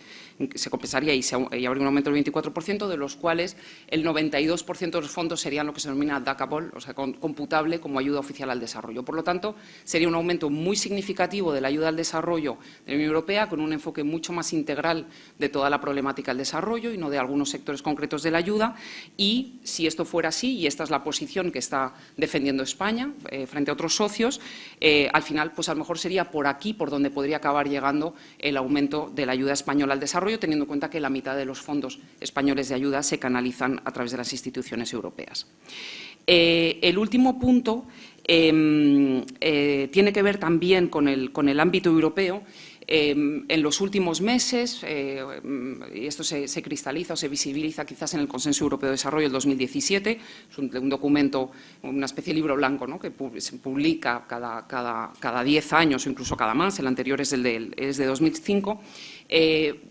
se compensaría y habría un aumento del 24%, de los cuales el 92% de los fondos serían lo que se denomina DACable, o sea, computable como ayuda oficial al desarrollo. Por lo tanto, sería un aumento muy significativo de la ayuda al desarrollo de la Unión Europea, con un enfoque mucho más integral de toda la problemática del desarrollo y no de algunos sectores concretos de la ayuda. Y si esto fuera así, y esta es la posición que está defendiendo España frente a otros socios, al final, pues a lo mejor sería por aquí por donde podría acabar llegando el aumento de la ayuda española al desarrollo, teniendo en cuenta que la mitad de los fondos españoles de ayuda se canalizan a través de las instituciones europeas. El último punto tiene que ver también con el ámbito europeo. En los últimos meses, y esto se cristaliza o se visibiliza quizás en el Consenso Europeo de Desarrollo del 2017, es un documento, una especie de libro blanco, ¿no?, que se publica cada 10 años o incluso cada más, el anterior es de 2005.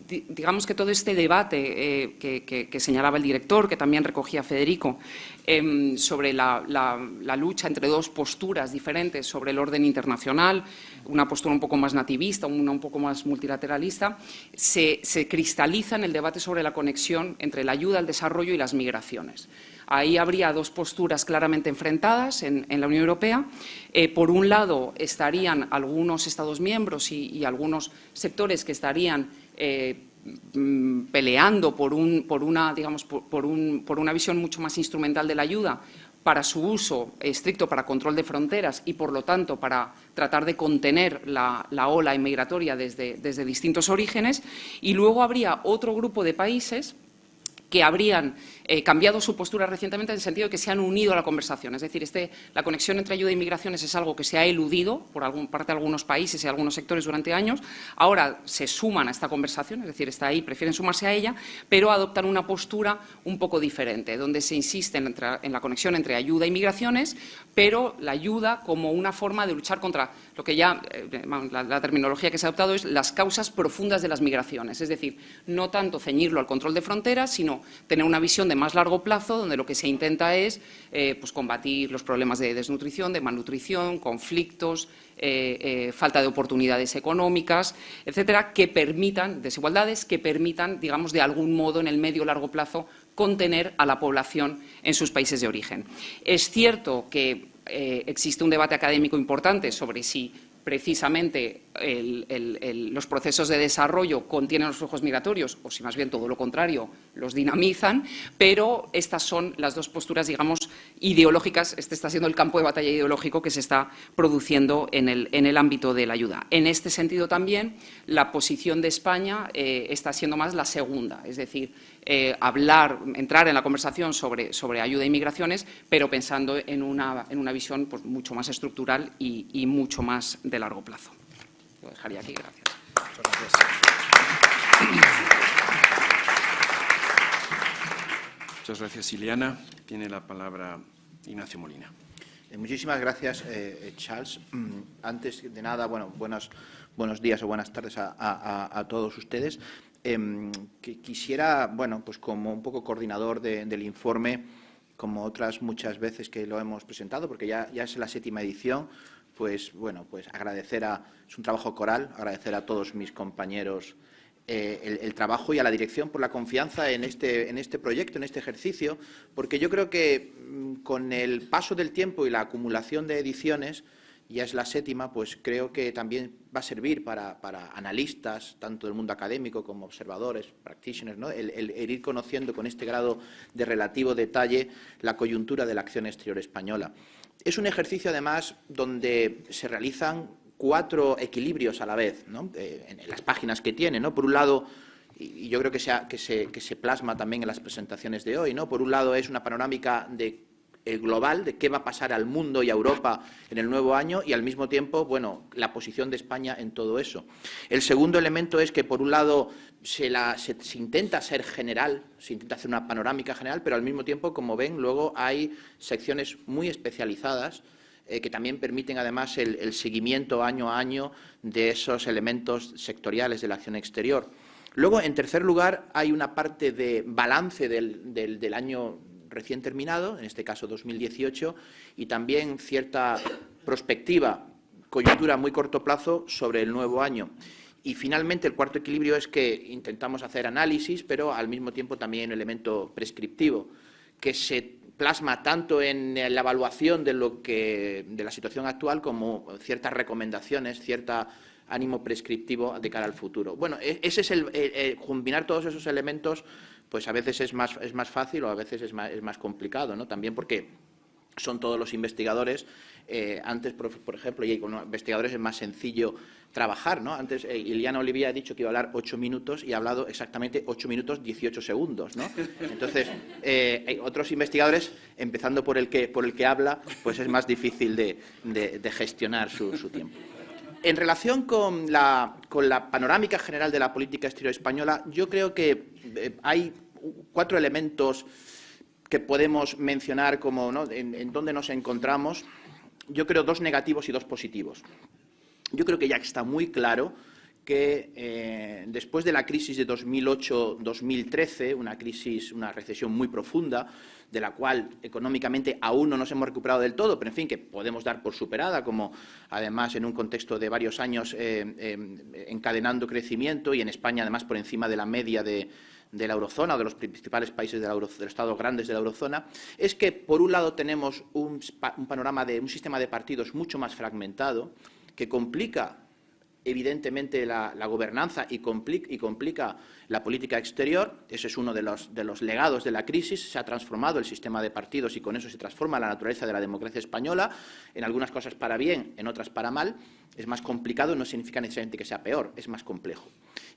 Digamos que todo este debate que señalaba el director, que también recogía Federico, sobre la lucha entre dos posturas diferentes sobre el orden internacional, una postura un poco más nativista, una un poco más multilateralista, se cristaliza en el debate sobre la conexión entre la ayuda al desarrollo y las migraciones. Ahí habría dos posturas claramente enfrentadas en la Unión Europea. Por un lado, estarían algunos Estados miembros y algunos sectores que estarían peleando por una visión mucho más instrumental de la ayuda, para su uso estricto para control de fronteras y, por lo tanto, para tratar de contener la ola inmigratoria desde distintos orígenes. Y luego habría otro grupo de países que habrían cambiado su postura recientemente en el sentido de que se han unido a la conversación. Es decir, la conexión entre ayuda e inmigraciones es algo que se ha eludido por parte de algunos países y algunos sectores durante años. Ahora se suman a esta conversación, es decir, está ahí, prefieren sumarse a ella, pero adoptan una postura un poco diferente, donde se insiste en la conexión entre ayuda e inmigraciones, pero la ayuda como una forma de luchar contra lo que ya, la terminología que se ha adoptado es las causas profundas de las migraciones. Es decir, no tanto ceñirlo al control de fronteras, sino tener una visión de más largo plazo, donde lo que se intenta es pues combatir los problemas de desnutrición, de malnutrición, conflictos, falta de oportunidades económicas, etcétera, que permitan, desigualdades, que permitan, digamos, de algún modo, en el medio o largo plazo, contener a la población en sus países de origen. Es cierto que existe un debate académico importante sobre si precisamente los procesos de desarrollo contienen los flujos migratorios o si más bien todo lo contrario, los dinamizan, pero estas son las dos posturas, digamos, ideológicas. Este está siendo el campo de batalla ideológico que se está produciendo en el ámbito de la ayuda. En este sentido también, la posición de España está siendo más la segunda, es decir, entrar en la conversación sobre ayuda e inmigraciones, pero pensando en una visión pues, mucho más estructural y mucho más de largo plazo. Lo dejaría aquí. Gracias. Muchas gracias. Muchas gracias, Ileana. Tiene la palabra Ignacio Molina. Muchísimas gracias, Charles. Antes de nada, bueno, buenos días o buenas tardes a todos ustedes. Que quisiera, bueno, pues como un poco coordinador del informe, como otras muchas veces que lo hemos presentado, porque ya es la 7ª edición, pues bueno, pues es un trabajo coral, agradecer a todos mis compañeros el trabajo y a la dirección por la confianza en este proyecto, en este ejercicio, porque yo creo que con el paso del tiempo y la acumulación de ediciones, ya es la 7ª, pues creo que también va a servir para analistas, tanto del mundo académico como observadores, practitioners, ¿no? el ir conociendo con este grado de relativo detalle la coyuntura de la acción exterior española. Es un ejercicio, además, donde se realizan 4 equilibrios a la vez, ¿no? En las páginas que tiene, ¿no? Por un lado, y yo creo que se plasma también en las presentaciones de hoy, ¿no? Por un lado es una panorámica global de qué va a pasar al mundo y a Europa en el nuevo año y, al mismo tiempo, bueno, la posición de España en todo eso. El segundo elemento es que, por un lado, se intenta ser general, se intenta hacer una panorámica general, pero al mismo tiempo, como ven, luego hay secciones muy especializadas que también permiten, además, el seguimiento año a año de esos elementos sectoriales de la acción exterior. Luego, en tercer lugar, hay una parte de balance del año recién terminado, en este caso 2018, y también cierta prospectiva, coyuntura a muy corto plazo sobre el nuevo año. Y finalmente el cuarto equilibrio es que intentamos hacer análisis, pero al mismo tiempo también hay un elemento prescriptivo que se plasma tanto en la evaluación de la situación actual como ciertas recomendaciones, cierto ánimo prescriptivo de cara al futuro. Bueno, ese es combinar todos esos elementos, pues a veces es más fácil o a veces es más complicado, ¿no? También porque son todos los investigadores. Antes, por ejemplo, y con investigadores es más sencillo trabajar, ¿no? Antes, Iliana Olivier ha dicho que iba a hablar 8 minutos y ha hablado exactamente 8 minutos 18 segundos, ¿no? Entonces, hay otros investigadores, empezando por el que habla, pues es más difícil de gestionar su tiempo. En relación con la panorámica general de la política exterior española, yo creo que hay 4 elementos que podemos mencionar como, ¿no?, en dónde nos encontramos. Yo creo 2 negativos y 2 positivos. Yo creo que ya está muy claro que después de la crisis de 2008-2013, una recesión muy profunda, de la cual económicamente aún no nos hemos recuperado del todo, pero en fin, que podemos dar por superada, como además en un contexto de varios años encadenando crecimiento y en España además por encima de la media de la eurozona o de los principales países de los estados grandes de la eurozona, es que por un lado tenemos un panorama de un sistema de partidos mucho más fragmentado que complica evidentemente la gobernanza y complica la política exterior. Ese es uno de los legados de la crisis. Se ha transformado el sistema de partidos y con eso se transforma la naturaleza de la democracia española, en algunas cosas para bien, en otras para mal. Es más complicado, no significa necesariamente que sea peor, es más complejo.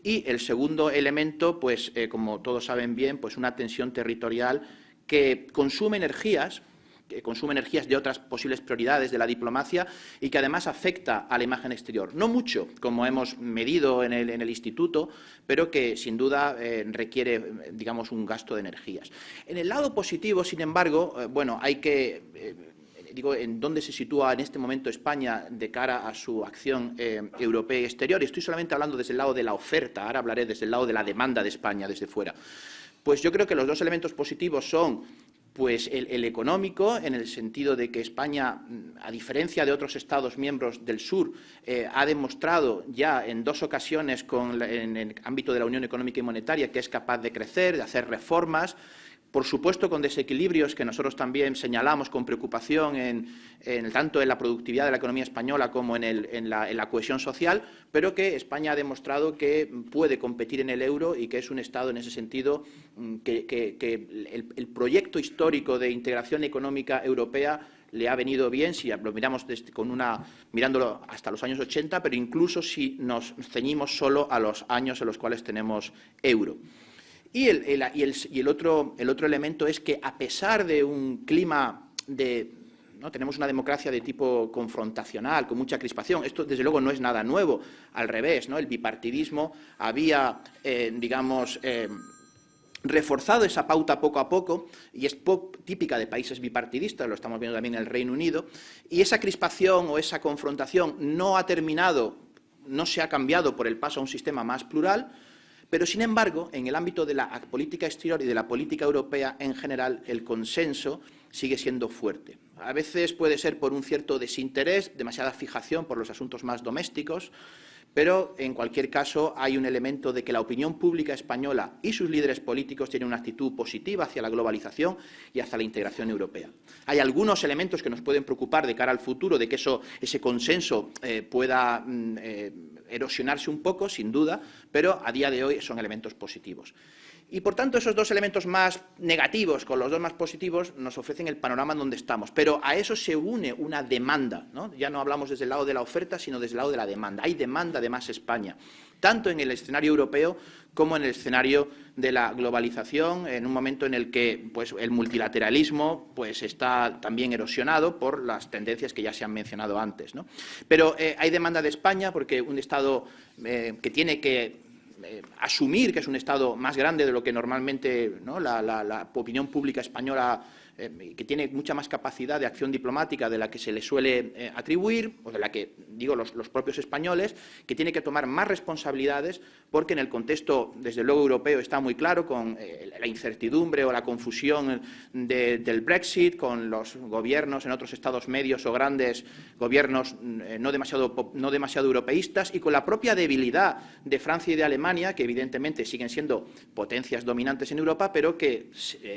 Y el segundo elemento, pues como todos saben bien, pues una tensión territorial que consume energías de otras posibles prioridades de la diplomacia y que además afecta a la imagen exterior. No mucho, como hemos medido en el instituto, pero que sin duda requiere, digamos, un gasto de energías. En el lado positivo, sin embargo, bueno, hay que digo, en dónde se sitúa en este momento España de cara a su acción europea y exterior. Estoy solamente hablando desde el lado de la oferta, ahora hablaré desde el lado de la demanda de España desde fuera. Pues yo creo que los 2 elementos positivos son pues el económico, en el sentido de que España, a diferencia de otros Estados miembros del sur, ha demostrado ya en 2 ocasiones en el ámbito de la Unión Económica y Monetaria que es capaz de crecer, de hacer reformas, por supuesto con desequilibrios que nosotros también señalamos con preocupación tanto en la productividad de la economía española como en la cohesión social, pero que España ha demostrado que puede competir en el euro y que es un Estado en ese sentido que el proyecto histórico de integración económica europea le ha venido bien, si lo miramos mirándolo hasta los años 80, pero incluso si nos ceñimos solo a los años en los cuales tenemos euro. Y el otro elemento es que, a pesar de un clima ¿no? Tenemos una democracia de tipo confrontacional, con mucha crispación. Esto, desde luego, no es nada nuevo. Al revés, ¿no? El bipartidismo había, reforzado esa pauta poco a poco, y es típica de países bipartidistas, lo estamos viendo también en el Reino Unido, y esa crispación o esa confrontación no ha terminado, no se ha cambiado por el paso a un sistema más plural. Pero, sin embargo, en el ámbito de la política exterior y de la política europea en general, el consenso sigue siendo fuerte. A veces puede ser por un cierto desinterés, demasiada fijación por los asuntos más domésticos, pero, en cualquier caso, hay un elemento de que la opinión pública española y sus líderes políticos tienen una actitud positiva hacia la globalización y hacia la integración europea. Hay algunos elementos que nos pueden preocupar de cara al futuro, de que ese consenso pueda erosionarse un poco, sin duda, pero a día de hoy son elementos positivos. Y, por tanto, esos 2 elementos más negativos con los 2 más positivos nos ofrecen el panorama en donde estamos. Pero a eso se une una demanda, ¿no? Ya no hablamos desde el lado de la oferta, sino desde el lado de la demanda. Hay demanda de más España, tanto en el escenario europeo como en el escenario de la globalización, en un momento en el que pues, el multilateralismo pues, está también erosionado por las tendencias que ya se han mencionado antes, ¿no? Pero hay demanda de España porque un Estado que tiene que asumir que es un Estado más grande de lo que normalmente, ¿no?, la opinión pública española que tiene mucha más capacidad de acción diplomática de la que se le suele atribuir, o de la que, digo, los propios españoles, que tiene que tomar más responsabilidades porque en el contexto, desde luego, europeo está muy claro, con la incertidumbre o la confusión del Brexit, con los gobiernos en otros estados medios o grandes gobiernos no demasiado europeístas, y con la propia debilidad de Francia y de Alemania, que evidentemente siguen siendo potencias dominantes en Europa, pero que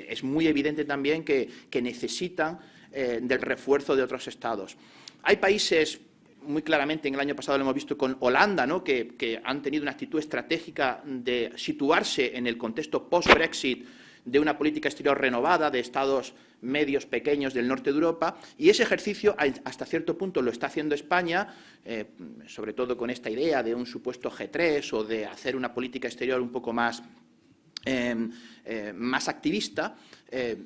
es muy evidente también que necesitan del refuerzo de otros estados. Hay países, muy claramente en el año pasado lo hemos visto con Holanda, ¿no?, que han tenido una actitud estratégica de situarse en el contexto post-Brexit de una política exterior renovada de estados medios pequeños del norte de Europa, y ese ejercicio hasta cierto punto lo está haciendo España, sobre todo con esta idea de un supuesto G3 o de hacer una política exterior un poco más activista,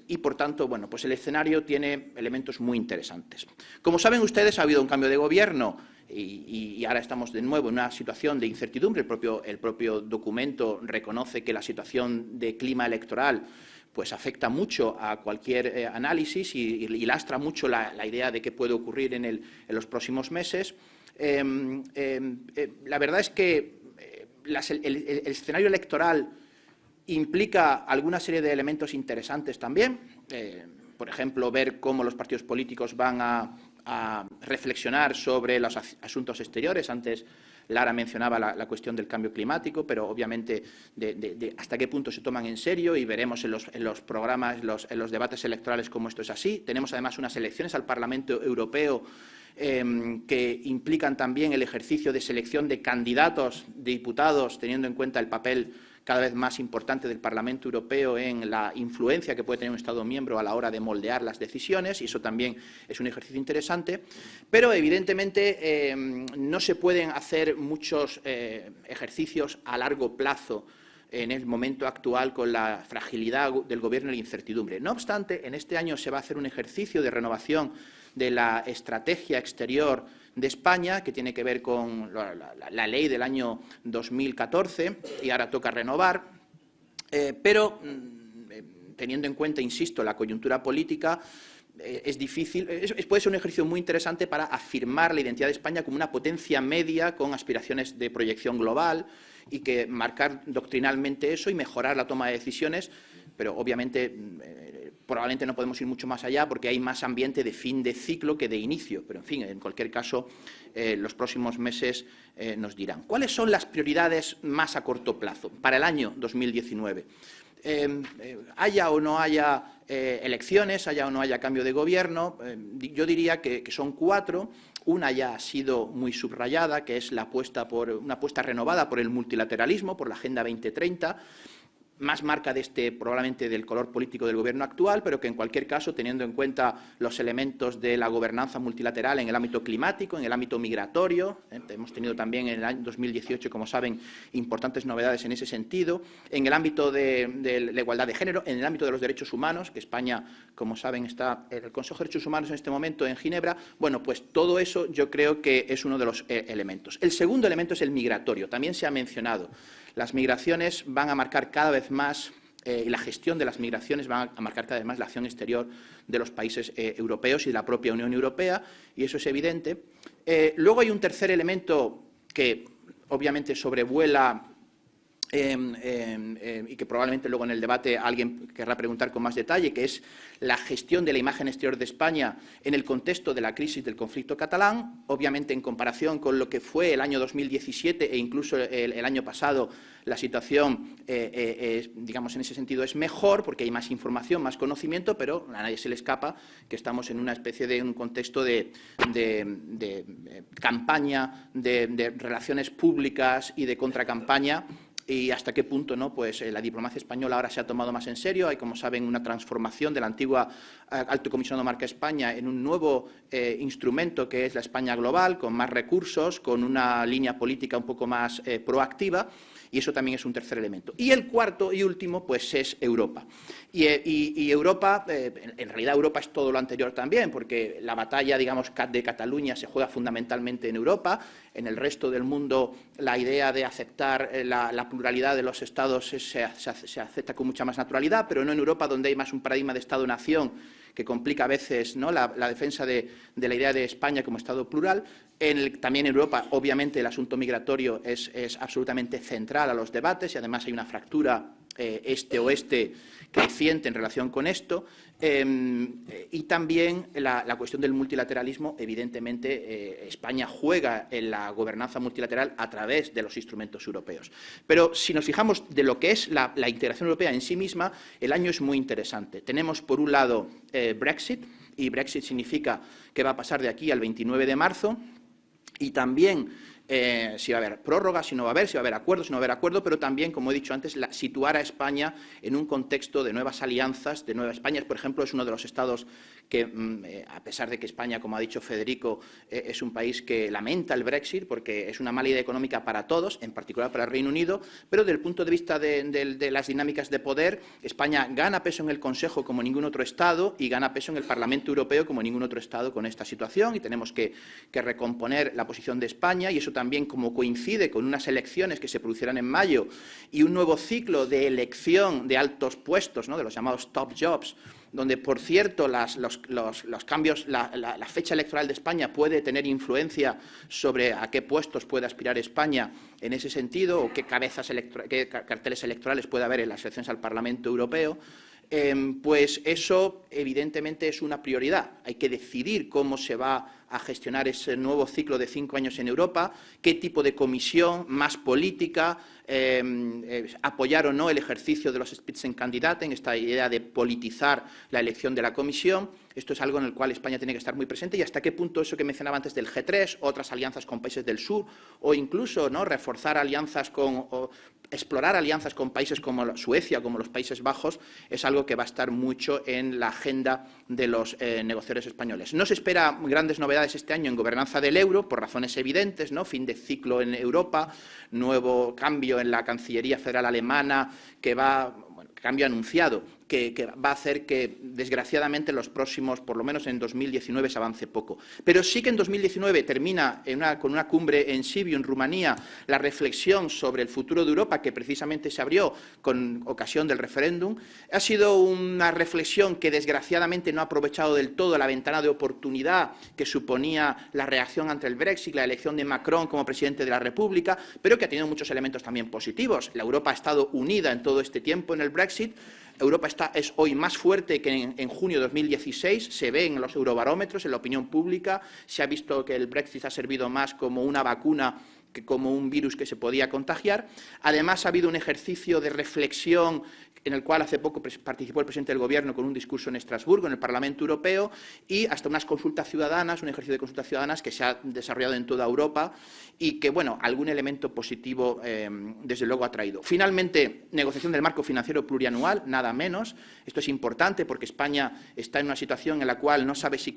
y, por tanto, bueno, pues el escenario tiene elementos muy interesantes. Como saben ustedes, ha habido un cambio de gobierno y ahora estamos de nuevo en una situación de incertidumbre. El propio documento reconoce que la situación de clima electoral pues afecta mucho a cualquier análisis y lastra mucho la idea de qué puede ocurrir en los próximos meses. La verdad es que el escenario electoral implica alguna serie de elementos interesantes también. Por ejemplo, ver cómo los partidos políticos van a reflexionar sobre los asuntos exteriores. Antes Lara mencionaba la cuestión del cambio climático, pero obviamente de hasta qué punto se toman en serio, y veremos en los programas, en los debates electorales cómo esto es así. Tenemos además unas elecciones al Parlamento Europeo que implican también el ejercicio de selección de candidatos, de diputados, teniendo en cuenta el papel cada vez más importante del Parlamento Europeo en la influencia que puede tener un Estado miembro a la hora de moldear las decisiones, y eso también es un ejercicio interesante. Pero, evidentemente, no se pueden hacer muchos ejercicios a largo plazo en el momento actual con la fragilidad del Gobierno y la incertidumbre. No obstante, en este año se va a hacer un ejercicio de renovación de la estrategia exterior de España, que tiene que ver con la ley del año 2014, y ahora toca renovar, pero teniendo en cuenta, insisto, la coyuntura política, es difícil, puede ser un ejercicio muy interesante para afirmar la identidad de España como una potencia media con aspiraciones de proyección global, y que marcar doctrinalmente eso y mejorar la toma de decisiones, pero obviamente probablemente no podemos ir mucho más allá porque hay más ambiente de fin de ciclo que de inicio, pero en fin, en cualquier caso, los próximos meses nos dirán. ¿Cuáles son las prioridades más a corto plazo para el año 2019? Haya o no haya elecciones, haya o no haya cambio de gobierno, yo diría que son 4. Una ya ha sido muy subrayada, que es una apuesta renovada por el multilateralismo, por la Agenda 2030, más marca probablemente del color político del Gobierno actual, pero que en cualquier caso, teniendo en cuenta los elementos de la gobernanza multilateral en el ámbito climático, en el ámbito migratorio, hemos tenido también en el año 2018, como saben, importantes novedades en ese sentido, en el ámbito de la igualdad de género, en el ámbito de los derechos humanos, que España, como saben, está en el Consejo de Derechos Humanos en este momento en Ginebra. Bueno, pues todo eso yo creo que es uno de los elementos. El segundo elemento es el migratorio, también se ha mencionado. Las migraciones van a marcar cada vez más, y la gestión de las migraciones va a marcar cada vez más la acción exterior de los países europeos y de la propia Unión Europea, y eso es evidente. Luego hay un tercer elemento que obviamente sobrevuela y que probablemente luego en el debate alguien querrá preguntar con más detalle, que es la gestión de la imagen exterior de España en el contexto de la crisis del conflicto catalán. Obviamente, en comparación con lo que fue el año 2017 e incluso el año pasado, la situación, digamos, en ese sentido es mejor porque hay más información, más conocimiento, pero a nadie se le escapa que estamos en una especie de un contexto de campaña, de relaciones públicas y de contracampaña. Y hasta qué punto, ¿no?, pues la diplomacia española ahora se ha tomado más en serio. Hay, como saben, una transformación de la antigua Alto Comisionado Marca España en un nuevo instrumento que es la España global, con más recursos, con una línea política un poco más proactiva. Y eso también es un tercer elemento. Y el cuarto y último, pues, es Europa. Y Europa, en realidad Europa es todo lo anterior también, porque la batalla, digamos, de Cataluña se juega fundamentalmente en Europa. En el resto del mundo, la idea de aceptar la pluralidad de los estados se acepta con mucha más naturalidad, pero no en Europa, donde hay más un paradigma de Estado-nación que complica a veces, ¿no?, la defensa de la idea de España como Estado plural. También en Europa, obviamente, el asunto migratorio es absolutamente central a los debates y, además, hay una fractura este-oeste creciente en relación con esto. Y también la cuestión del multilateralismo. Evidentemente, España juega en la gobernanza multilateral a través de los instrumentos europeos. Pero si nos fijamos de lo que es la integración europea en sí misma, el año es muy interesante. Tenemos, por un lado, Brexit, y Brexit significa que va a pasar de aquí al 29 de marzo, y también si va a haber prórroga, si no va a haber, si va a haber acuerdo, si no va a haber acuerdo, pero también, como he dicho antes, situar a España en un contexto de nuevas alianzas, de Nueva España, por ejemplo, es uno de los estados que, a pesar de que España, como ha dicho Federico, es un país que lamenta el Brexit porque es una mala idea económica para todos, en particular para el Reino Unido, pero desde el punto de vista de las dinámicas de poder, España gana peso en el Consejo como ningún otro estado y gana peso en el Parlamento Europeo como ningún otro estado con esta situación, y tenemos que recomponer la posición de España, y eso también, como coincide con unas elecciones que se producirán en mayo y un nuevo ciclo de elección de altos puestos, ¿no?, de los llamados top jobs, donde, por cierto, los cambios, la fecha electoral de España puede tener influencia sobre a qué puestos puede aspirar España en ese sentido, o qué carteles electorales puede haber en las elecciones al Parlamento Europeo. Pues eso, evidentemente, es una prioridad. Hay que decidir cómo se va a gestionar ese nuevo ciclo de 5 años en Europa, qué tipo de comisión más política, apoyar o no el ejercicio de los Spitzenkandidaten, esta idea de politizar la elección de la comisión. Esto es algo en el cual España tiene que estar muy presente, y hasta qué punto eso que mencionaba antes del G3, otras alianzas con países del sur, o incluso, ¿no?, reforzar alianzas explorar alianzas con países como Suecia, como los Países Bajos, es algo que va a estar mucho en la agenda de los negociadores españoles. No se espera grandes novedades este año en gobernanza del euro, por razones evidentes, ¿no?, fin de ciclo en Europa, nuevo cambio en la Cancillería Federal Alemana, cambio anunciado, que va a hacer que, desgraciadamente, en los próximos, por lo menos en 2019, se avance poco. Pero sí que en 2019 termina con una cumbre en Sibiu, en Rumanía, la reflexión sobre el futuro de Europa, que precisamente se abrió con ocasión del referéndum. Ha sido una reflexión que, desgraciadamente, no ha aprovechado del todo la ventana de oportunidad que suponía la reacción ante el Brexit, la elección de Macron como presidente de la República, pero que ha tenido muchos elementos también positivos. La Europa ha estado unida en todo este tiempo en el Brexit. Europa es hoy más fuerte que en junio de 2016, se ve en los eurobarómetros, en la opinión pública, se ha visto que el Brexit ha servido más como una vacuna que como un virus que se podía contagiar. Además, ha habido un ejercicio de reflexión en el cual hace poco participó el presidente del Gobierno con un discurso en Estrasburgo, en el Parlamento Europeo, y hasta unas consultas ciudadanas, un ejercicio de consultas ciudadanas que se ha desarrollado en toda Europa y que, bueno, algún elemento positivo, desde luego, ha traído. Finalmente, negociación del marco financiero plurianual, nada menos. Esto es importante porque España está en una situación en la cual no sabe si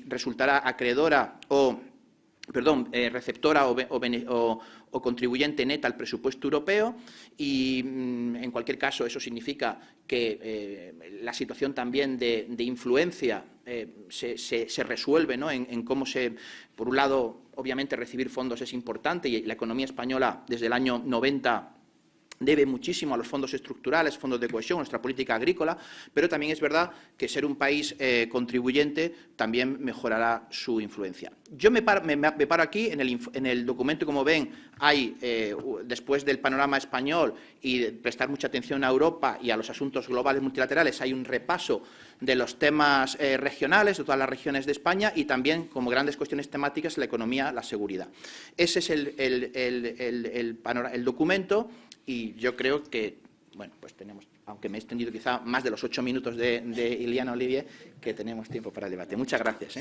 resultará acreedora receptora o contribuyente neta al presupuesto europeo, y en cualquier caso eso significa que la situación también de influencia se resuelve, ¿no?, en cómo por un lado, obviamente, recibir fondos es importante, y la economía española desde el año 90 debe muchísimo a los fondos estructurales, fondos de cohesión, nuestra política agrícola, pero también es verdad que ser un país contribuyente también mejorará su influencia. Yo me paro aquí. En el documento, como ven, hay, después del panorama español y de prestar mucha atención a Europa y a los asuntos globales multilaterales, hay un repaso de los temas regionales, de todas las regiones de España, y también, como grandes cuestiones temáticas, la economía, la seguridad. Ese es el documento. Y yo creo que, bueno, pues tenemos, aunque me he extendido quizá más de los 8 minutos de Iliana Olivier, que tenemos tiempo para el debate. Muchas gracias.